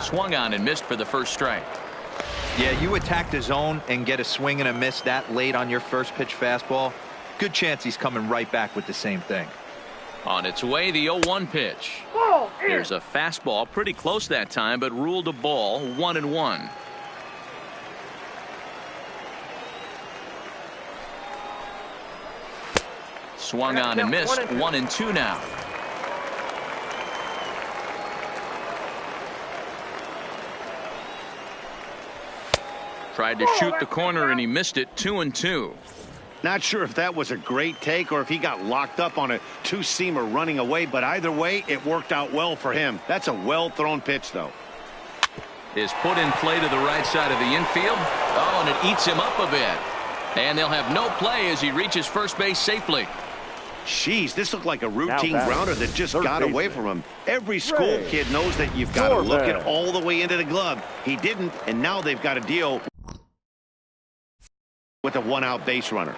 Speaker 2: Swung on and missed for the first strike.
Speaker 4: Yeah, you attack the zone and get a swing and a miss that late on your first pitch fastball. Good chance he's coming right back with the same thing.
Speaker 2: On its way, the 0-1 pitch. Here's a fastball, pretty close that time, but ruled a ball. 1-1. Swung on and missed. 1-2 now. Tried to shoot the corner and he missed it. 2-2.
Speaker 3: Not sure if that was a great take or if he got locked up on a two-seamer running away, but either way, it worked out well for him. That's a well-thrown pitch, though.
Speaker 2: Is put in play to the right side of the infield. Oh, and it eats him up a bit. And they'll have no play as he reaches first base safely.
Speaker 3: Jeez, this looked like a routine grounder that just got away from him. Every school kid knows that you've got to look it all the way into the glove. He didn't, and now they've got to deal with a one-out base runner.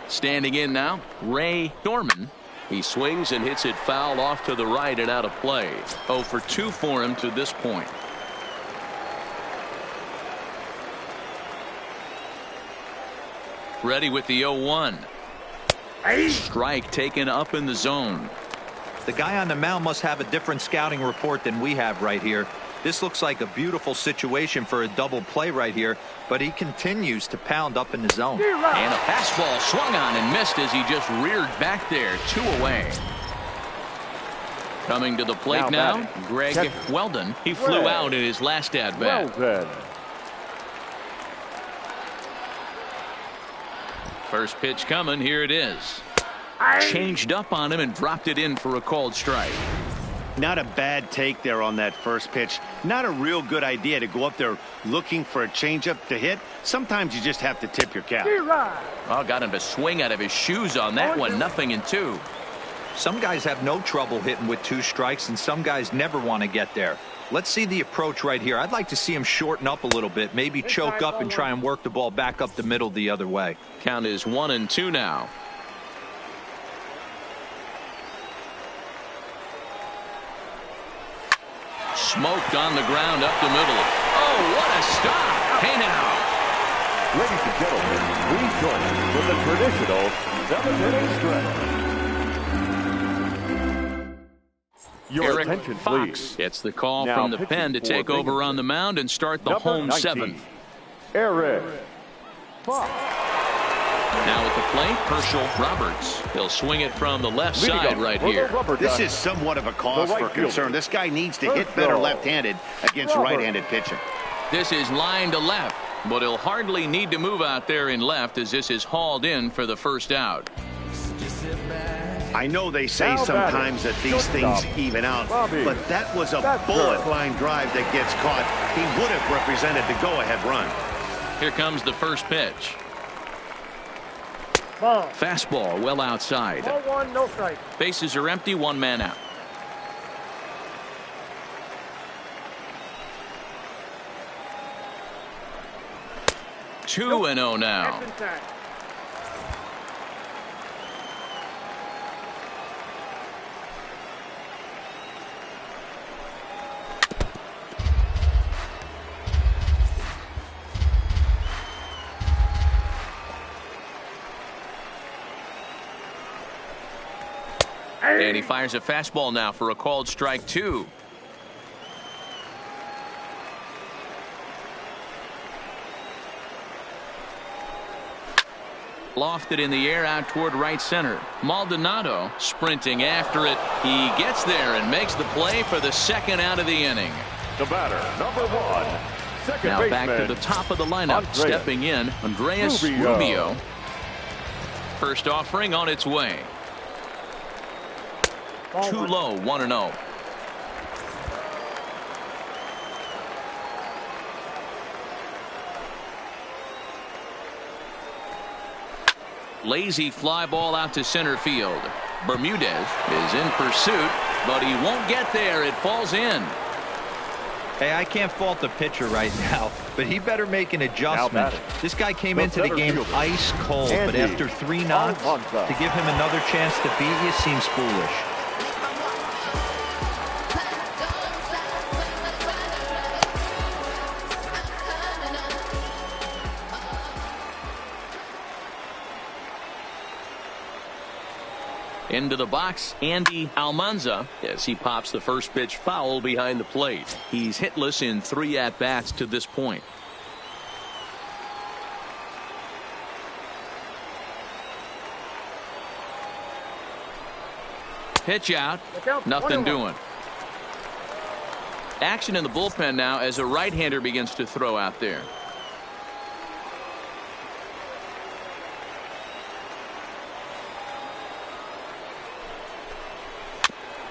Speaker 2: Standing in now, Ray Dorman. He swings and hits it foul off to the right and out of play. 0 for 2 for him to this point. Ready with the 0-1. Strike taken up in the zone.
Speaker 4: The guy on the mound must have a different scouting report than we have right here. This looks like a beautiful situation for a double play right here, but he continues to pound up in the zone.
Speaker 2: And a fastball swung on and missed as he just reared back there. 2 away. Coming to the plate now Greg Weldon. He flew out in his last at-bat. First pitch coming. Here it is. Changed up on him and dropped it in for a called strike.
Speaker 3: Not a bad take there on that first pitch. Not a real good idea to go up there looking for a changeup to hit. Sometimes you just have to tip your cap.
Speaker 2: Oh, got him to swing out of his shoes on that one. 0-2.
Speaker 4: Some guys have no trouble hitting with 2 strikes, and some guys never want to get there. Let's see the approach right here. I'd like to see him shorten up a little bit, maybe choke up and try and work the ball back up the middle the other way.
Speaker 2: Count is 1-2 now. Smoked on the ground up the middle. Oh, what a stop. Hey now.
Speaker 5: Ladies and gentlemen, please join us with the traditional 7-inning stretch. Your
Speaker 2: Eric
Speaker 5: attention,
Speaker 2: Fox
Speaker 5: please.
Speaker 2: gets the call
Speaker 5: Now
Speaker 2: from the
Speaker 5: pitching
Speaker 2: pen to
Speaker 5: for
Speaker 2: take over
Speaker 5: Binghamton.
Speaker 2: on the mound and start the
Speaker 5: Number
Speaker 2: home
Speaker 5: 19,
Speaker 2: 7th.
Speaker 5: Eric Fox.
Speaker 2: Now at the plate, Herschel Roberts. He'll swing it from the left side right here.
Speaker 3: This is somewhat of a cause for concern. This guy needs to hit better left-handed against right-handed pitching.
Speaker 2: This is line to left, but he'll hardly need to move out there in left as this is hauled in for the first out.
Speaker 3: I know they say sometimes that these things even out, but that was a bullet line drive that gets caught. He would have represented the go-ahead run.
Speaker 2: Here comes the first pitch.
Speaker 6: Ball.
Speaker 2: Fastball well outside.
Speaker 6: Ball 1, no strike.
Speaker 2: Bases are empty, 1 man out. Two 2-0 now.
Speaker 6: Action time.
Speaker 2: And he fires a fastball now for a called strike 2. Lofted in the air out toward right center. Maldonado sprinting after it. He gets there and makes the play for the second out of the inning.
Speaker 5: The batter, number 1, second
Speaker 2: now
Speaker 5: baseman,
Speaker 2: back to the top of the lineup.
Speaker 5: Andreas
Speaker 2: Stepping in, Andreas Rubio. First offering on its way. Too low, 1-0. Lazy fly ball out to center field. Bermudez is in pursuit, but he won't get there. It falls in.
Speaker 4: Hey, I can't fault the pitcher right now, but he better make an adjustment. This guy came into the game ice cold, but after 3 knocks, to give him another chance to beat you seems foolish.
Speaker 2: Into the box, Andy Almanza, as he pops the first pitch foul behind the plate. He's hitless in 3 at-bats to this point. Pitch out, nothing doing. Action in the bullpen now as a right-hander begins to throw out there.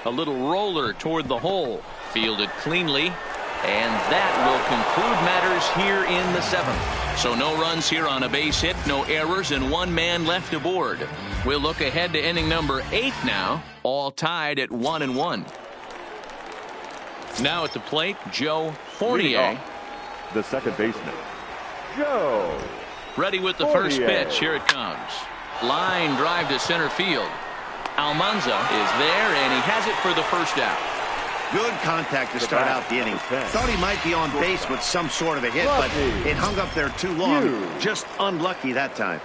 Speaker 2: A little roller toward the hole. Fielded cleanly. And that will conclude matters here in the 7th. So no runs here on a base hit, no errors, and 1 man left aboard. We'll look ahead to inning number 8 now, all tied at 1-1. Now at the plate, Joe Fournier.
Speaker 5: The second baseman, Joe.
Speaker 2: Ready with the first pitch. Here it comes. Line drive to center field. Almanza is there, and he has it for the first out.
Speaker 3: Good contact to start out the inning. Thought he might be on base with some sort of a hit, but it hung up there too long. Just unlucky that time.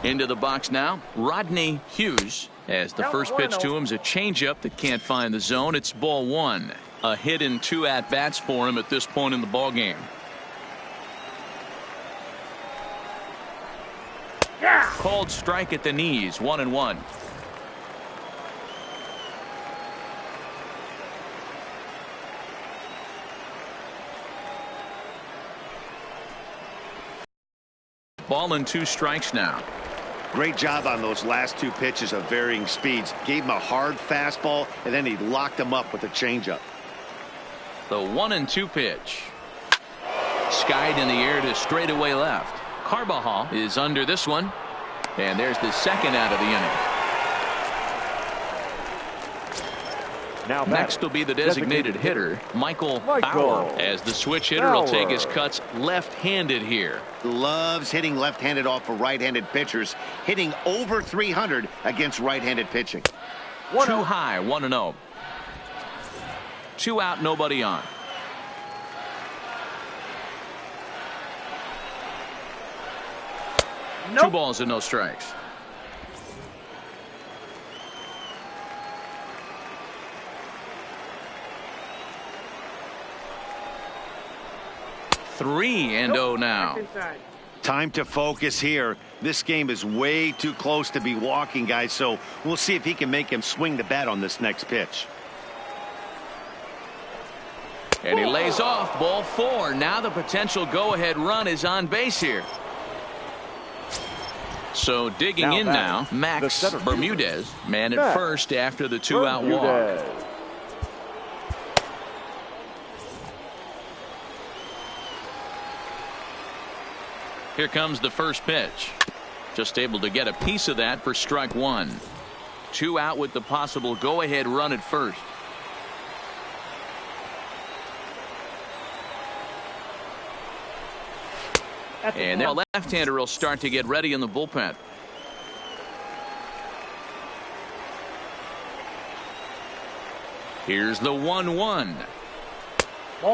Speaker 2: Into the box now, Rodney Hughes, as the first pitch to him is a changeup that can't find the zone. It's ball one. A hit and 2 at-bats for him at this point in the ball game.
Speaker 6: Yeah.
Speaker 2: Called strike at the knees, 1-1. Ball and 2 strikes now.
Speaker 3: Great job on those last 2 pitches of varying speeds. Gave him a hard fastball, and then he locked him up with a changeup.
Speaker 2: The 1-2 pitch. Skied in the air to straightaway left. Carbajal is under this one. And there's the second out of the inning.
Speaker 5: Now
Speaker 2: next will be the designated hitter, Michael Bauer, as the switch hitter will take his cuts left-handed here.
Speaker 3: Loves hitting left-handed off of right-handed pitchers, hitting over 300 against right-handed pitching.
Speaker 2: Too high, 1-0. 2 out, nobody on.
Speaker 6: Nope.
Speaker 2: 2 balls and no strikes. Three and 0 now.
Speaker 3: Time to focus here. This game is way too close to be walking, guys, so we'll see if he can make him swing the bat on this next pitch.
Speaker 2: And he lays off, ball 4. Now the potential go-ahead run is on base here. So digging in now, Max Bermudez, man at first after the 2-out walk. Here comes the first pitch. Just able to get a piece of that for strike 1. 2 out with the possible go-ahead run at first. And the left-hander will start to get ready in the bullpen. Here's the 1-1.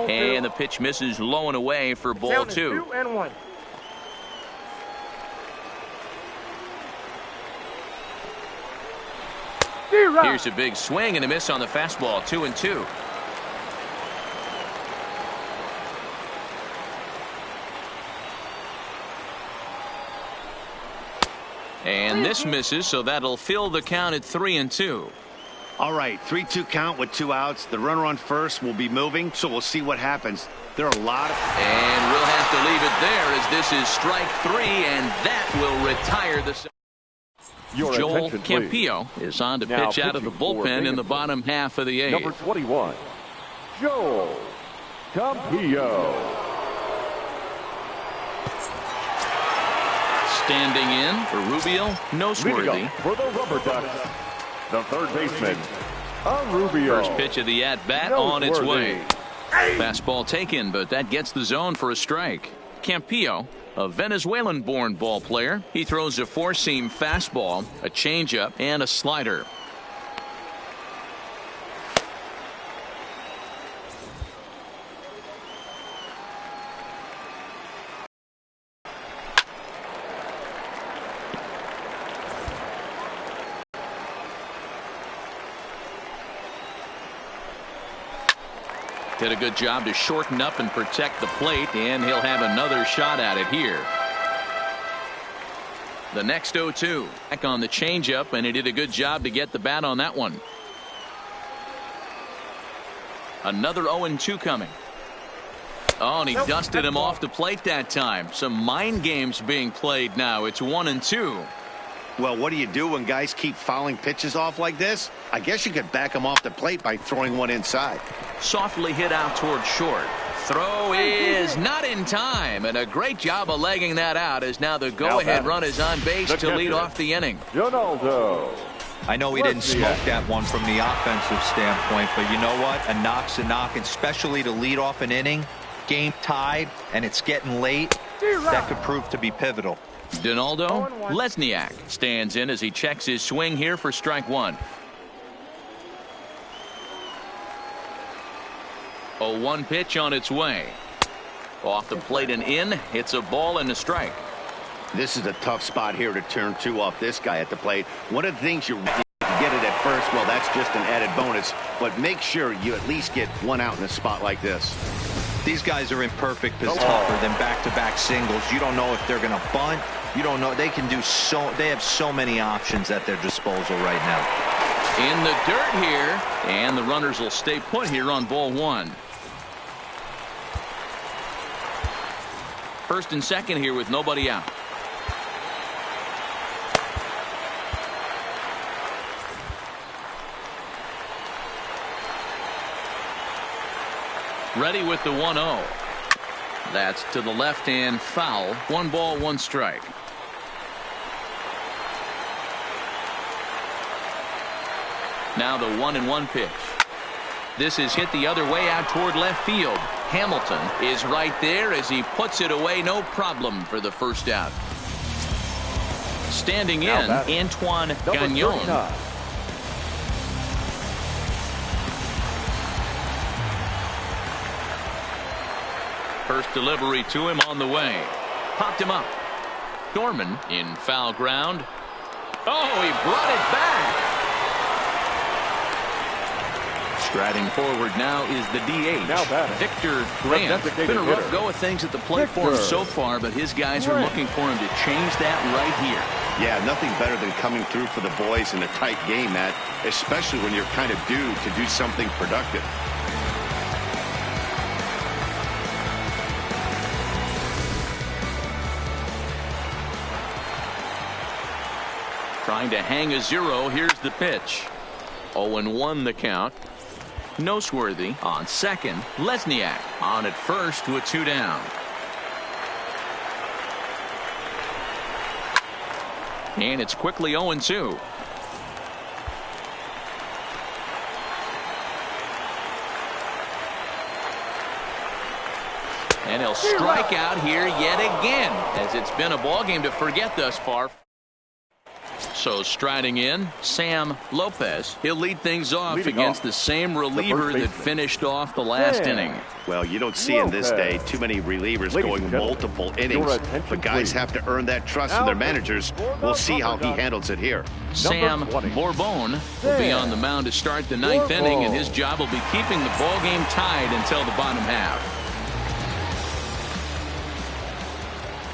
Speaker 2: And the pitch misses low and away for ball 2.
Speaker 6: 2-1.
Speaker 2: Here's a big swing and a miss on the fastball. 2-2. And this misses, so that'll fill the count at 3-2.
Speaker 3: All right, 3-2 count with 2 outs. The runner on first will be moving, so we'll see what happens. There are a lot of...
Speaker 2: And we'll have to leave it there as this is strike 3, and that will retire the... Joel Campillo is on to pitch out of the bullpen in the bottom half of the 8th.
Speaker 5: Number 21, Joel Campillo.
Speaker 2: Standing in for Rubio, Noseworthy.
Speaker 5: For the Rubberducks, the third baseman, Rubio.
Speaker 2: First pitch of the at-bat on its way. Fastball taken, but that gets the zone for a strike. Campillo, a Venezuelan-born ball player. He throws a four-seam fastball, a changeup, and a slider. Did a good job to shorten up and protect the plate, and he'll have another shot at it here. The next 0-2. Back on the changeup, and he did a good job to get the bat on that one. Another 0-2 coming. Oh, and he dusted him off the plate that time. Some mind games being played now. It's 1-2.
Speaker 3: Well, what do you do when guys keep fouling pitches off like this? I guess you could back them off the plate by throwing one inside.
Speaker 2: Softly hit out toward short. Throw is not in time, and a great job of legging that out as now the go-ahead run is on base to lead off the inning.
Speaker 5: Ronaldo.
Speaker 4: I know he didn't smoke that one from the offensive standpoint, but you know what? A knock's a knock, especially to lead off an inning. Game tied, and it's getting late. That could prove to be pivotal.
Speaker 2: Donaldo Lesniak stands in as he checks his swing here for strike one. 0-1 pitch on its way. Off the plate and in. It's a ball and a strike.
Speaker 3: This is a tough spot here to turn 2 off this guy at the plate. One of the things you get it at first, well, that's just an added bonus, but make sure you at least get 1 out in a spot like this.
Speaker 4: These guys are in perfect position. Tougher than back-to-back singles. You don't know if they're going to bunt. You don't know. They can do so. They have so many options at their disposal right now.
Speaker 2: In the dirt here, and the runners will stay put here on ball 1. First and second here with nobody out. Ready with the 1-0. That's to the left hand foul. 1 ball, 1 strike. Now the 1-1 pitch. This is hit the other way out toward left field. Hamilton is right there as he puts it away. No problem for the first out. Standing in, Antoine Gagnon. First delivery to him on the way. Popped him up. Dorman in foul ground. Oh, he brought it back. Striding forward now is the DH. Victor Grant. Been a rough go of things at the plate for him so far, but his guys are looking for him to change that right here.
Speaker 3: Yeah, nothing better than coming through for the boys in a tight game, Matt, especially when you're kind of due to do something productive.
Speaker 2: Trying to hang a 0. Here's the pitch. 0-1 the count. Noseworthy on second. Lesniak on at first with 2 down. And it's quickly 0-2. And he'll strike out here yet again, as it's been a ball game to forget thus far. So striding in, Sam Lopez. He'll lead things off against the same reliever that finished off the last inning.
Speaker 3: Well, you don't see in this day too many relievers going multiple innings, but guys have to earn that trust from their managers. We'll see how he handles it here.
Speaker 2: Sam Bourbon will be on the mound to start the 9th inning, and his job will be keeping the ball game tied until the bottom half.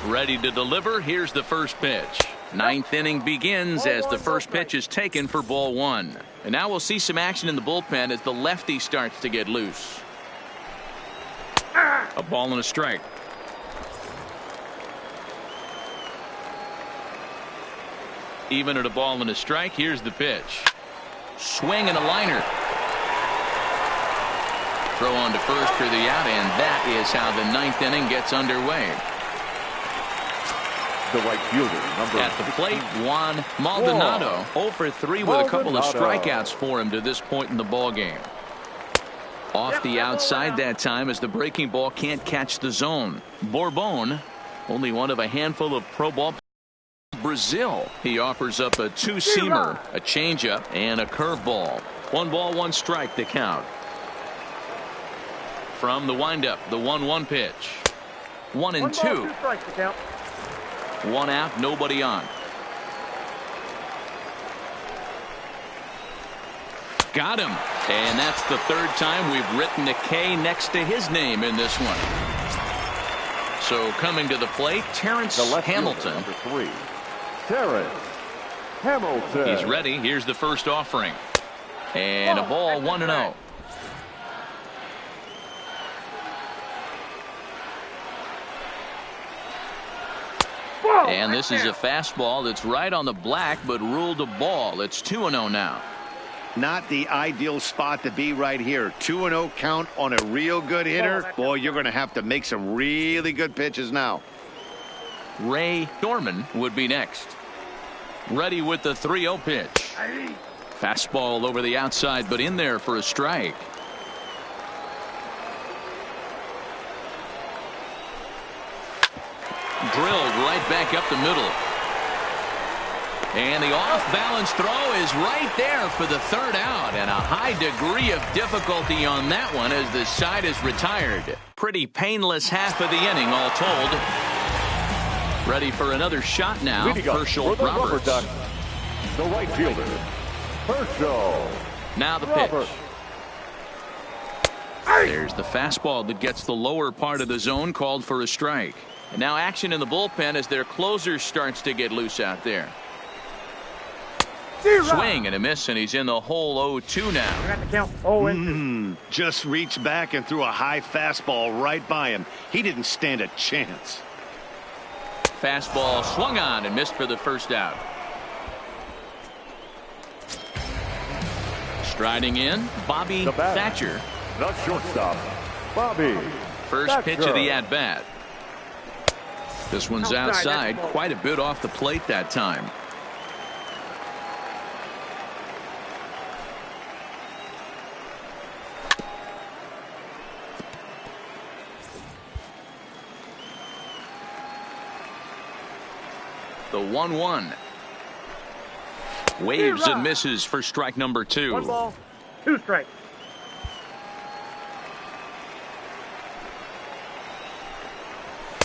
Speaker 2: Ready to deliver. Here's the first pitch. 9th inning begins as the first pitch is taken for ball 1. And now we'll see some action in the bullpen as the lefty starts to get loose. A ball and a strike. Even at a ball and a strike, here's the pitch. Swing and a liner. Throw on to first for the out, and that is how the 9th inning gets underway.
Speaker 5: The right fielder,
Speaker 2: at the plate, Juan Maldonado. 0 for 3 with a couple of strikeouts for him to this point in the ball game. Off the outside that time as the breaking ball can't catch the zone. Bourbon, only one of a handful of pro ball. Brazil, he offers up a 2-seamer, a changeup, and a curveball. 1 ball, 1 strike to count. From the windup, the 1-1 pitch. 1-2. 1 out, nobody on. Got him. And that's the 3rd time we've written a K next to his name in this one. So coming to the plate, Terrence Hamilton.
Speaker 5: Number 3, Terrence Hamilton.
Speaker 2: He's ready. Here's the first offering. And a ball, 1-0. And this is a fastball that's right on the black, but ruled a ball. It's 2-0 now.
Speaker 3: Not the ideal spot to be right here. 2-0 count on a real good hitter. Boy, you're going to have to make some really good pitches now.
Speaker 2: Ray Dorman would be next. Ready with the 3-0 pitch. Fastball over the outside, but in there for a strike. Drilled right back up the middle. And the off-balance throw is right there for the 3rd out, and a high degree of difficulty on that one as the side is retired. Pretty painless half of the inning all told. Ready for another shot now.
Speaker 5: Leading up
Speaker 2: Herschel
Speaker 5: for the
Speaker 2: Roberts.
Speaker 5: Rubberducks, the right fielder, Herschel.
Speaker 2: Now the
Speaker 5: Roberts.
Speaker 2: pitch. There's the fastball that gets the lower part of the zone, called for a strike. And now action in the bullpen as their closer starts to get loose out there. Swing and a miss, and he's in the hole 0-2 now.
Speaker 6: We got the count 0-2.
Speaker 3: Just reached back and threw a high fastball right by him. He didn't stand a chance.
Speaker 2: Fastball swung on and missed for the first out. Striding in, Bobby Thatcher.
Speaker 5: The shortstop, Bobby
Speaker 2: First
Speaker 5: Thatcher.
Speaker 2: pitch of the at-bat. This one's outside, quite a bit off the plate that time. The 1-1. Waves and misses for strike number 2.
Speaker 6: 1 ball, 2 strikes.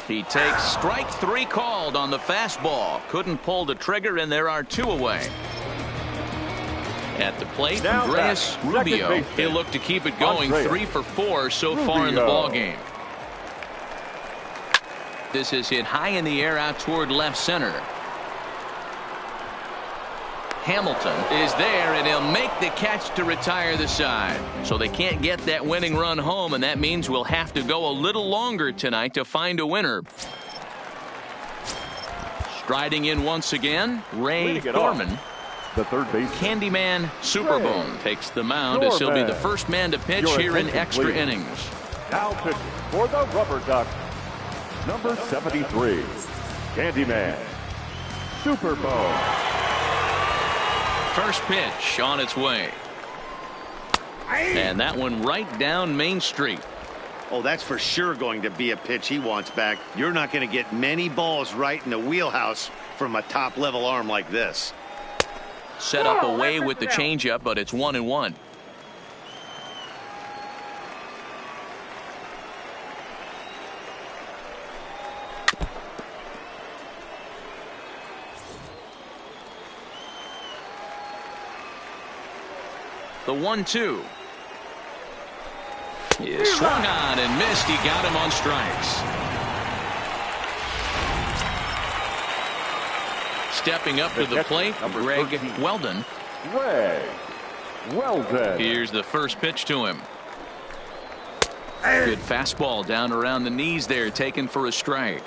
Speaker 2: He takes strike 3 called on the fastball. Couldn't pull the trigger, and there are 2 away. At the plate,
Speaker 5: Now
Speaker 2: Andreas Rubio. He'll look to keep it going. 3 for 4 so far in the ball game. This is hit high in the air out toward left center. Hamilton is there, and he'll make the catch to retire the side. So they can't get that winning run home, and that means we'll have to go a little longer tonight to find a winner. Striding in once again, Ray Gorman.
Speaker 5: The third base.
Speaker 2: Candyman Superbone takes the mound as he'll be the first man to pitch here in extra innings.
Speaker 5: Now pitching for the Rubberducks, number 73, Candyman Superbone.
Speaker 2: First pitch on its way. And that one right down Main Street.
Speaker 3: Oh, that's for sure going to be a pitch he wants back. You're not going to get many balls right in the wheelhouse from a top-level arm like this.
Speaker 2: Set up away with the changeup, but it's 1-1. The 1-2 is swung on and missed. He got him on strikes. Stepping up to the plate, Greg Weldon.
Speaker 5: Greg Weldon.
Speaker 2: Here's the first pitch to him. Good fastball down around the knees there, taken for a strike.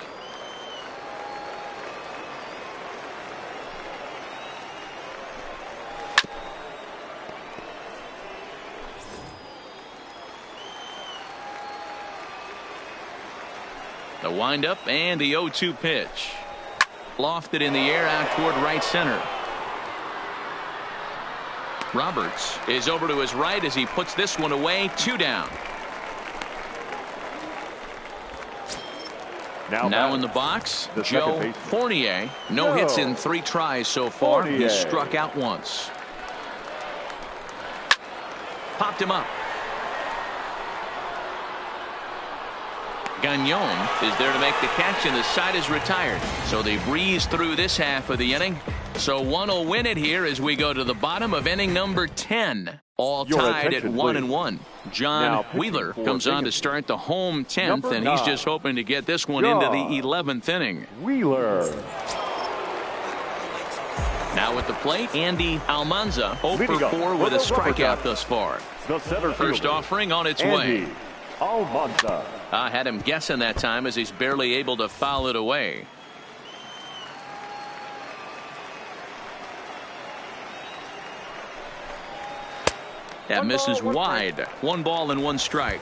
Speaker 2: The windup and the 0-2 pitch. Lofted in the air out toward right center. Roberts is over to his right as he puts this one away. 2 down. Now in the box, Joe Fournier. No hits in 3 tries so far. He's struck out once. Popped him up. Gagnon is there to make the catch, and the side is retired. So they breeze through this half of the inning. So one will win it here as we go to the bottom of inning number 10. All tied at 1-1. John Wheeler comes on to start the home 10th, and he's just hoping to get this one into the 11th inning.
Speaker 5: Wheeler.
Speaker 2: Now at the plate, Andy Almanza, 0 for 4 with a strikeout thus far. First offering on its way.
Speaker 5: Almanza.
Speaker 2: I had him guessing that time as he's barely able to foul it away. That misses wide. 1 ball and 1 strike.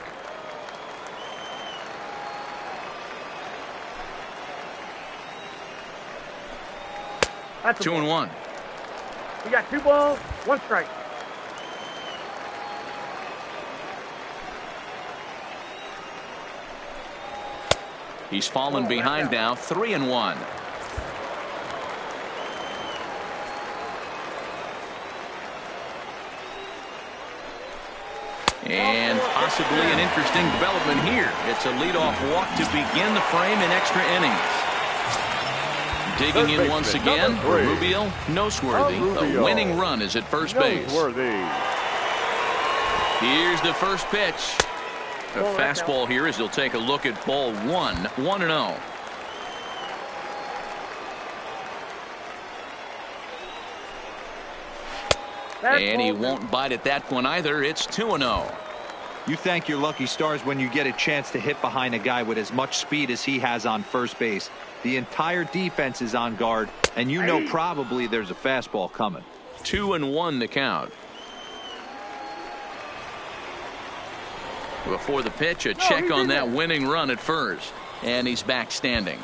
Speaker 6: That's
Speaker 2: 2-1.
Speaker 6: We got 2 balls, 1 strike.
Speaker 2: He's fallen behind now, 3-1. And possibly an interesting development here. It's a leadoff walk to begin the frame in extra innings. Digging in once again, Rubio, Noseworthy. The winning run is at first base. Here's the first pitch. A fastball here as he'll take a look at ball 1, 1-0. And he won't bite at that one either. It's 2-0.
Speaker 4: You thank your lucky stars when you get a chance to hit behind a guy with as much speed as he has on first base. The entire defense is on guard, and you know probably there's a fastball coming.
Speaker 2: 2-1 the count. Before the pitch, a check on that winning run at first. And he's back standing.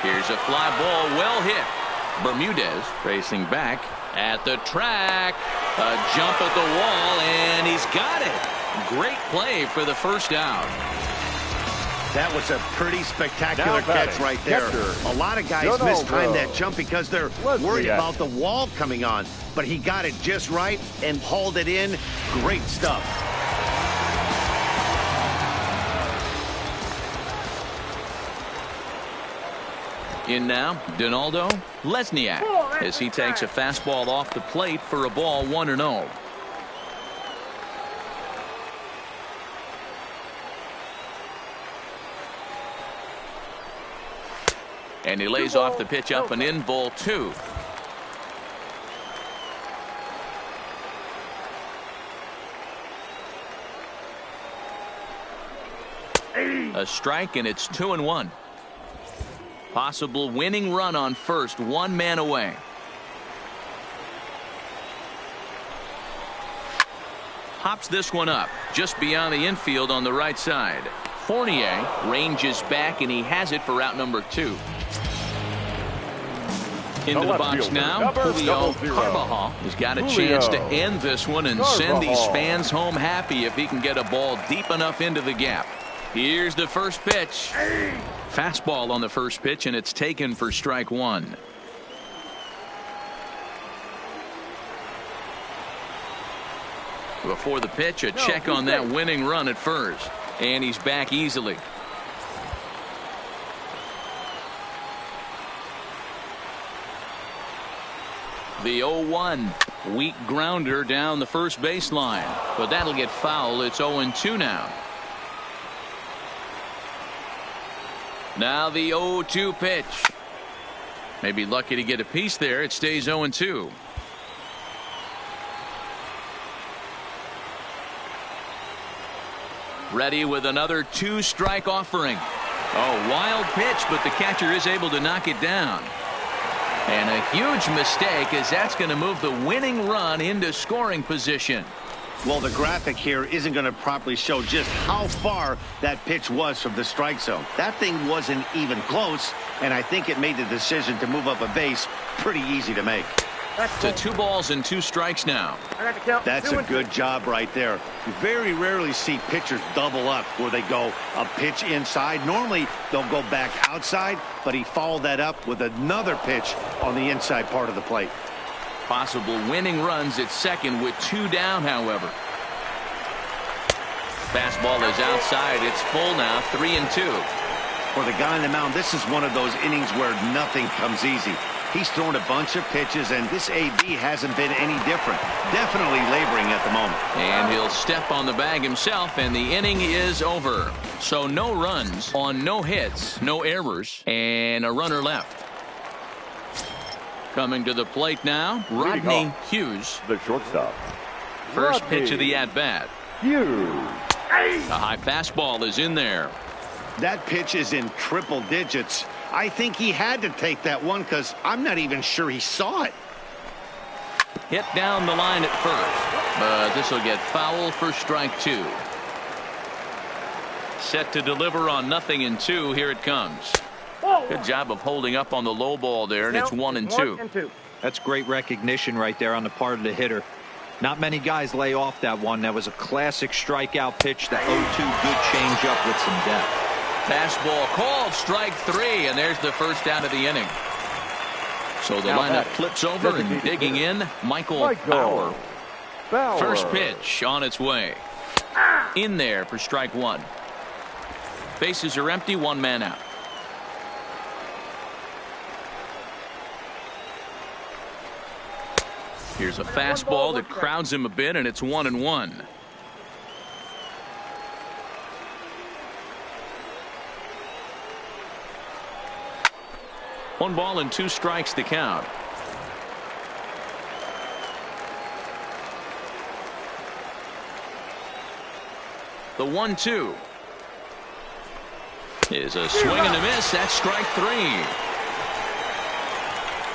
Speaker 2: Here's a fly ball, well hit. Bermudez racing back at the track. A jump at the wall, and he's got it. Great play for the first out.
Speaker 3: That was a pretty spectacular catch right there. A lot of guys mistime that jump because they're worried about the wall coming on. But he got it just right and hauled it in. Great stuff.
Speaker 2: In now, Donaldo Lesniak as he takes a fastball off the plate for a ball 1-0. And he lays off the pitch up and in, ball 2. A strike, and it's 2-1. Possible winning run on first, 1 man away. Hops this one up just beyond the infield on the right side. Fournier ranges back, and he has it for out number 2. Into the box now, Julio Carvajal has got a chance to end this one and send these fans home happy if he can get a ball deep enough into the gap. Here's the first pitch. Fastball on the first pitch, and it's taken for strike 1. Before the pitch, a check on that winning run at first, and he's back easily. The 0-1 weak grounder down the first baseline, but that'll get foul. It's 0-2 now. Now the 0-2 pitch. Maybe lucky to get a piece there. It stays 0-2. Ready with another 2-strike offering. Oh, wild pitch, but the catcher is able to knock it down. And a huge mistake, as that's going to move the winning run into scoring position.
Speaker 3: Well, the graphic here isn't going to properly show just how far that pitch was from the strike zone. That thing wasn't even close, and I think it made the decision to move up a base pretty easy to make.
Speaker 2: To 2 balls and 2 strikes now.
Speaker 3: That's a good job right there. You very rarely see pitchers double up where they go a pitch inside. Normally they'll go back outside, but he followed that up with another pitch on the inside part of the plate.
Speaker 2: Possible winning runs at second with 2 down, however. Fastball is outside. It's full now, 3-2.
Speaker 3: For the guy on the mound, this is one of those innings where nothing comes easy. He's thrown a bunch of pitches, and this AB hasn't been any different. Definitely laboring at the moment.
Speaker 2: And he'll step on the bag himself, and the inning is over. So no runs on no hits, no errors, and a runner left. Coming to the plate now, Rodney Hughes.
Speaker 5: The shortstop.
Speaker 2: First pitch of the at-bat.
Speaker 5: Hughes.
Speaker 2: A high fastball is in there.
Speaker 3: That pitch is in triple digits. I think he had to take that one because I'm not even sure he saw it.
Speaker 2: Hit down the line at first, but this will get foul for strike 2. Set to deliver on 0-2. Here it comes. Good job of holding up on the low ball there, and it's 1-2.
Speaker 4: That's great recognition right there on the part of the hitter. Not many guys lay off that one. That was a classic strikeout pitch. The 0-2 good changeup with some depth.
Speaker 2: Fastball called, strike 3, and there's the first out of the inning. So the lineup flips over, and digging in, Michael Bauer. First pitch on its way. In there for strike one. Bases are empty, one man out. Here's a fastball that crowds him a bit, and it's 1-1. One ball and two strikes to count. The 1-2 is a swing and a miss. That's strike three.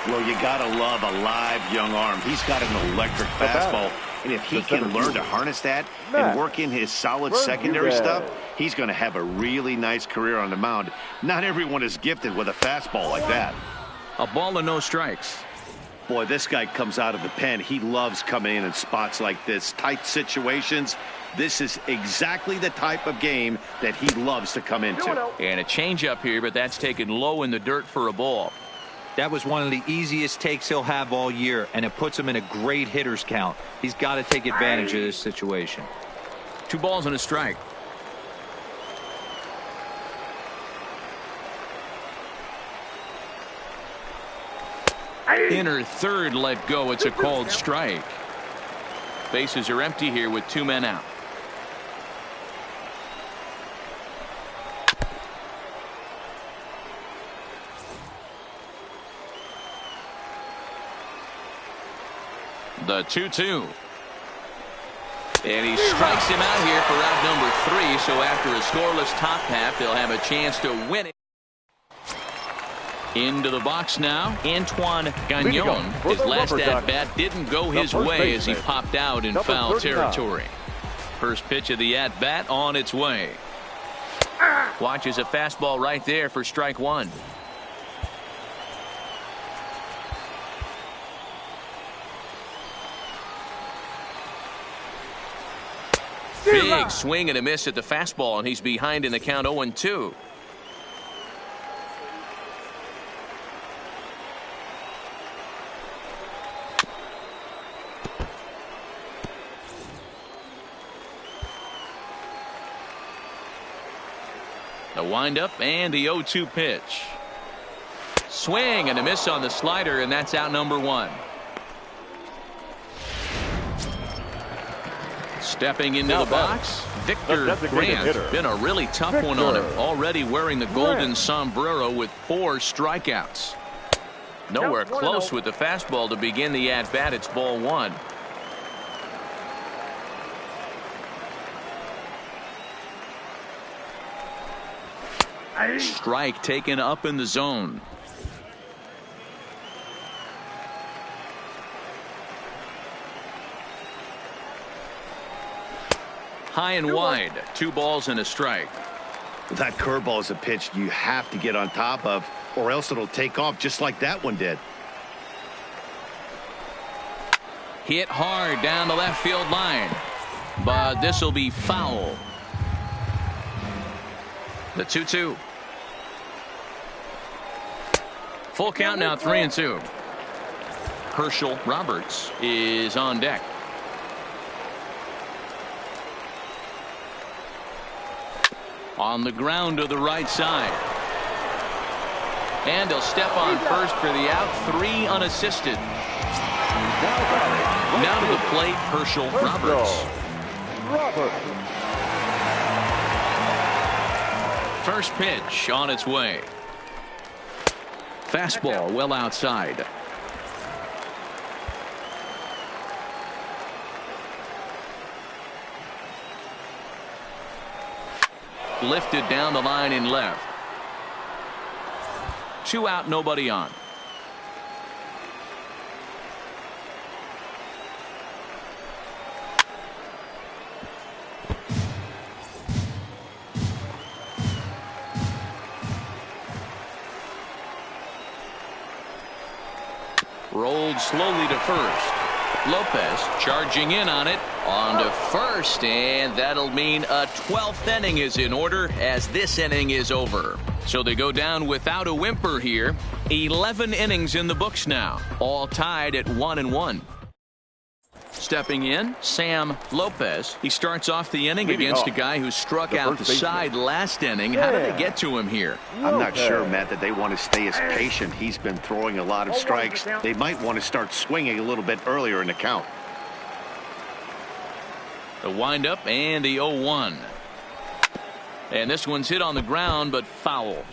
Speaker 3: Well, you got to love a live young arm. He's got an electric fastball. And if he can learn to harness that and work in his solid secondary stuff, he's going to have a really nice career on the mound. Not everyone is gifted with a fastball like that.
Speaker 2: A ball and no strikes.
Speaker 3: Boy, this guy comes out of the pen. He loves coming in spots like this. Tight situations. This is exactly the type of game that he loves to come into.
Speaker 2: And a changeup here, but that's taken low in the dirt for a ball.
Speaker 4: That was one of the easiest takes he'll have all year, and it puts him in a great hitter's count. He's got to take advantage of this situation.
Speaker 2: 2 balls and a strike. Inner third let go. It's a called strike. Bases are empty here with 2 men out. The 2-2. And he strikes him out here for out number 3. So after a scoreless top half, they'll have a chance to win it. Into the box now, Antoine Gagnon. His last at-bat didn't go his way as he popped out in foul territory. First pitch of the at-bat on its way. Watches a fastball right there for strike one. Big swing and a miss at the fastball, and he's behind in the count 0-2. The windup and the 0-2 pitch. Swing and a miss on the slider, and that's out number 1. Stepping into the box, Victor Grant. Been a really tough one on him. Already wearing the golden sombrero with 4 strikeouts. Nowhere close with the fastball to begin the at-bat. It's ball 1. Strike taken up in the zone. High and wide. 2 balls and a strike.
Speaker 3: That curveball is a pitch you have to get on top of, or else it'll take off just like that one did.
Speaker 2: Hit hard down the left field line, but this will be foul. The 2-2. Full count now, 3-2. Herschel Roberts is on deck. On the ground to the right side. And he'll step on first for the out. 3 unassisted. Now to the plate, Herschel Roberts. First pitch on its way. Fastball well outside. Lifted down the line in left. 2 out, nobody on. Rolled slowly to first. Lopez charging in on it. On to first, and that'll mean a 12th inning is in order as this inning is over. So they go down without a whimper here. 11 innings in the books now, all tied at 1-1. Stepping in, Sam Lopez. He starts off the inning against a guy who struck out the side last inning. How did they get to him here?
Speaker 3: I'm not sure, Matt, that they want to stay as patient. He's been throwing a lot of strikes. They might want to start swinging a little bit earlier in the count.
Speaker 2: The windup and the 0-1. And this one's hit on the ground, but foul.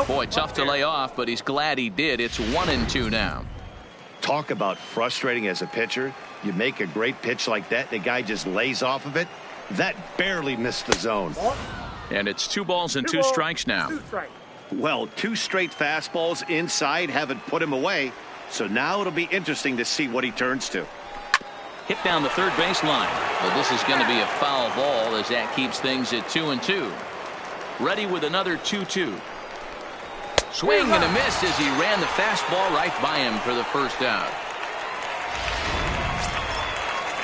Speaker 2: Boy, tough to lay off, but he's glad he did. It's 1-2 now.
Speaker 3: Talk about frustrating as a pitcher. You make a great pitch like that, the guy just lays off of it. That barely missed the zone.
Speaker 2: And it's 2 balls and 2 strikes now.
Speaker 3: Well, 2 straight fastballs inside haven't put him away. So now it'll be interesting to see what he turns to.
Speaker 2: Hit down the third baseline. But this is going to be a foul ball as that keeps things at 2-2. Ready with another 2-2. Swing and a miss as he ran the fastball right by him for the first out.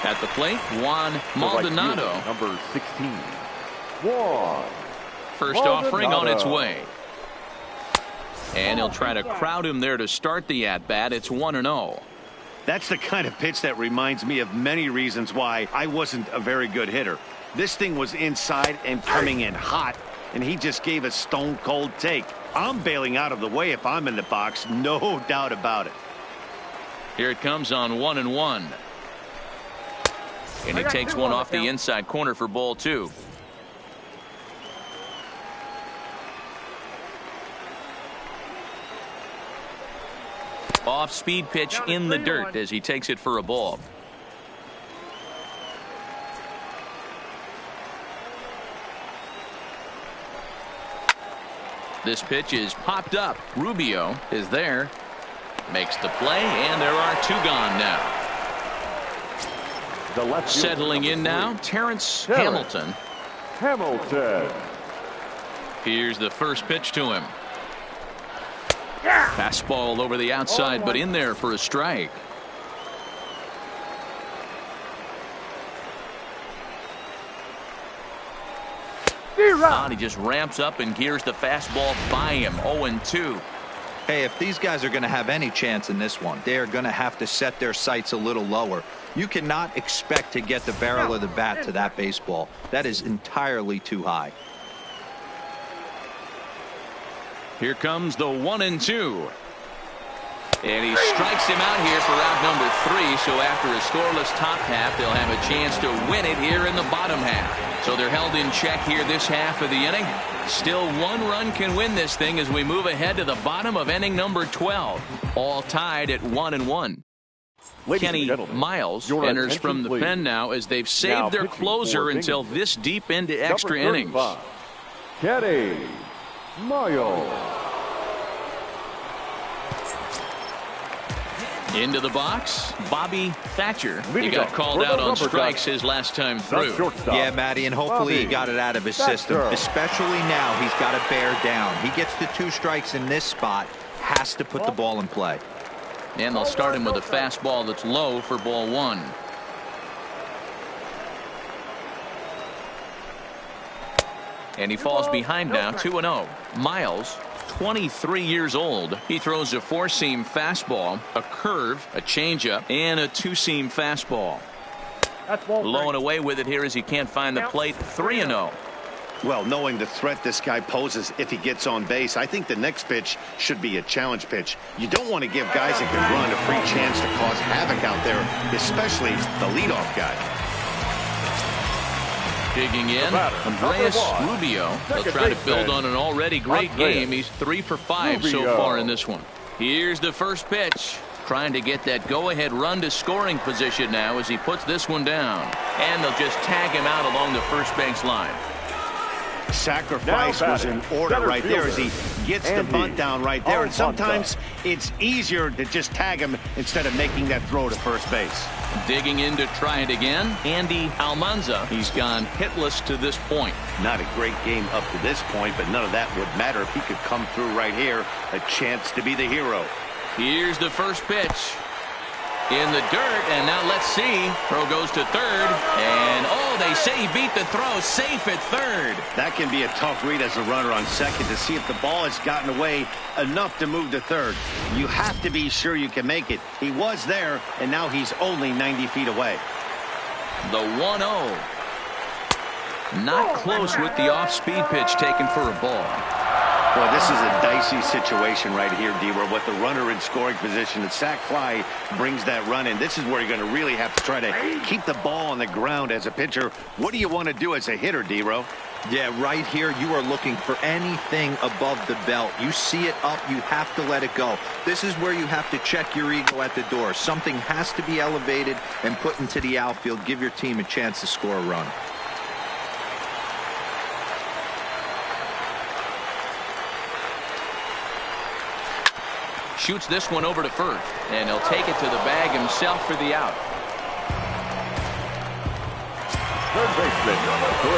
Speaker 2: At the plate, Juan Maldonado.
Speaker 5: Number 16. Juan.
Speaker 2: First offering on its way. And he'll try to crowd him there to start the at-bat. It's 1-0.
Speaker 3: That's the kind of pitch that reminds me of many reasons why I wasn't a very good hitter. This thing was inside and coming in hot, and he just gave a stone-cold take. I'm bailing out of the way if I'm in the box, no doubt about it.
Speaker 2: Here it comes on 1-1. And he takes one off the inside corner for ball 2. Off-speed pitch in the dirt as he takes it for a ball. This pitch is popped up. Rubio is there. Makes the play, and there are 2 gone now. Settling in now, Terrence Hamilton. Here's the first pitch to him. Fastball over the outside, but in there for a strike. He just ramps up and gears the fastball by him. 0-2.
Speaker 4: Hey, if these guys are going to have any chance in this one, they are going to have to set their sights a little lower. You cannot expect to get the barrel of the bat to that baseball. That is entirely too high.
Speaker 2: Here comes the 1-2. And he strikes him out here for out number 3. So after a scoreless top half, they'll have a chance to win it here in the bottom half. So they're held in check here this half of the inning. Still 1 run can win this thing as we move ahead to the bottom of inning number 12. All tied at 1-1. Kenny Miles enters from the pen now as they've saved their closer until this deep into extra innings.
Speaker 5: Kenny Miles.
Speaker 2: Into the box, Bobby Thatcher. He got called out on strikes his last time through.
Speaker 4: Yeah, Matty, and hopefully he got it out of his system. Especially now, he's got to bear down. He gets the 2 strikes in this spot, has to put the ball in play.
Speaker 2: And they'll start him with a fastball that's low for ball 1. And he falls behind now, 2-0. Miles, 23 years old. He throws a 4-seam fastball, a curve, a changeup, and a 2-seam fastball. Low and away with it here as he can't find the plate. 3-0.
Speaker 3: Well, knowing the threat this guy poses if he gets on base, I think the next pitch should be a challenge pitch. You don't want to give guys that can run a free chance to cause havoc out there, especially the leadoff guy.
Speaker 2: Digging in, Andreas Rubio. He'll try to build on an already great game. He's 3 for 5 so far in this one. Here's the first pitch. Trying to get that go-ahead run to scoring position now as he puts this one down. And they'll just tag him out along the first base line.
Speaker 3: Sacrifice was in order right there as he gets the bunt down right there. And sometimes it's easier to just tag him instead of making that throw to first base.
Speaker 2: Digging in to try it again, Andy Almanza. He's gone hitless to this point.
Speaker 3: Not a great game up to this point, but none of that would matter if he could come through right here. A chance to be the hero.
Speaker 2: Here's the first pitch. In the dirt, and now let's see. Throw goes to third, and Oh, they say he beat the throw, safe at third.
Speaker 3: That can be a tough read as a runner on second to see if the ball has gotten away enough to move to third. You have to be sure you can make it. He was there, and now he's only 90 feet away.
Speaker 2: The 1-0. Not close with the off-speed pitch taken for a ball.
Speaker 3: Boy, this is a dicey situation right here, D-Row, with the runner in scoring position. The sac fly brings that run in. This is where you're going to really have to try to keep the ball on the ground as a pitcher. What do you want to do as a hitter, D-Row?
Speaker 4: Yeah, right here, you are looking for anything above the belt. You see it up, you have to let it go. This is where you have to check your ego at the door. Something has to be elevated and put into the outfield. Give your team a chance to score a run.
Speaker 2: Shoots this one over to first, and he'll take it to the bag himself for the out.
Speaker 5: Third baseman, number 3.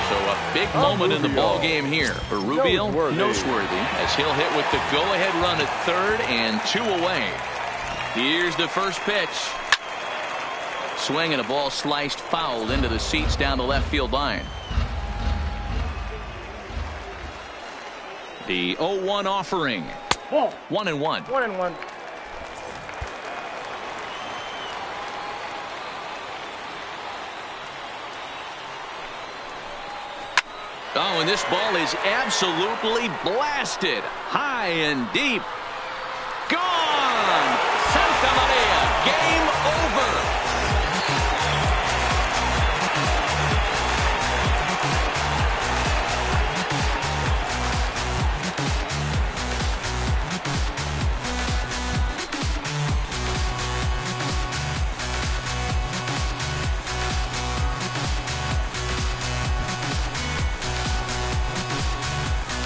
Speaker 2: So a big moment in the ball game here for Rubio, Noseworthy, as he'll hit with the go-ahead run at third and 2 away. Here's the first pitch. Swing and a ball sliced foul into the seats down the left field line. The 0-1 offering. 1-1.
Speaker 6: 1-1.
Speaker 2: Oh, and this ball is absolutely blasted. High and deep. Gone! Santa Maria, game over.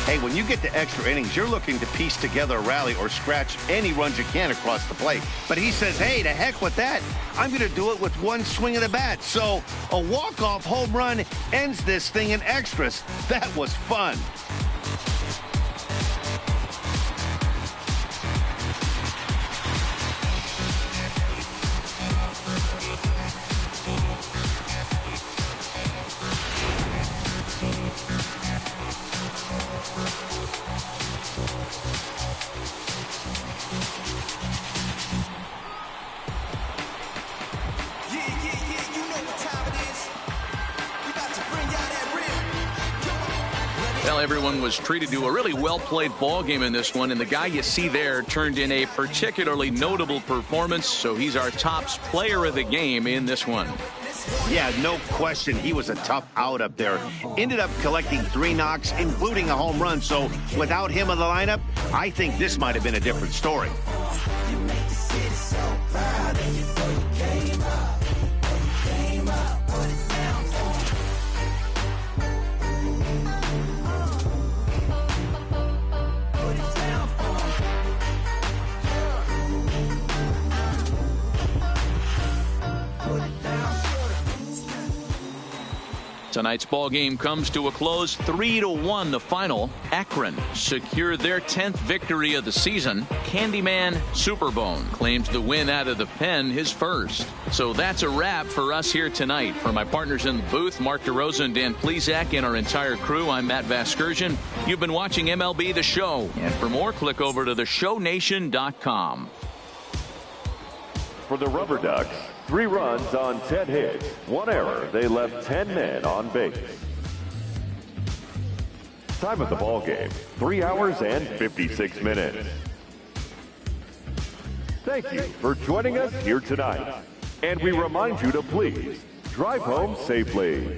Speaker 3: Hey, when you get to extra innings, you're looking to piece together a rally or scratch any runs you can across the plate. But he says, hey, to heck with that. I'm going to do it with one swing of the bat. So a walk-off home run ends this thing in extras. That was fun.
Speaker 2: Well, everyone was treated to a really well-played ball game in this one, and the guy you see there turned in a particularly notable performance, so he's our top player of the game in this one.
Speaker 3: Yeah, no question. He was a tough out up there. Ended up collecting 3 knocks, including a home run, so without him in the lineup, I think this might have been a different story.
Speaker 2: Tonight's ball game comes to a close, 3-1 the final. Akron secured their 10th victory of the season. Candyman Superbone claims the win out of the pen, his first. So that's a wrap for us here tonight. For my partners in the booth, Mark DeRosa and Dan Plezak, and our entire crew, I'm Matt Vasgersian. You've been watching MLB The Show. And for more, click over to theshownation.com.
Speaker 5: For the Rubberducks, 3 runs on 10 hits, 1 error. They left 10 men on base. Time of the ball game, 3 hours and 56 minutes. Thank you for joining us here tonight. And we remind you to please drive home safely.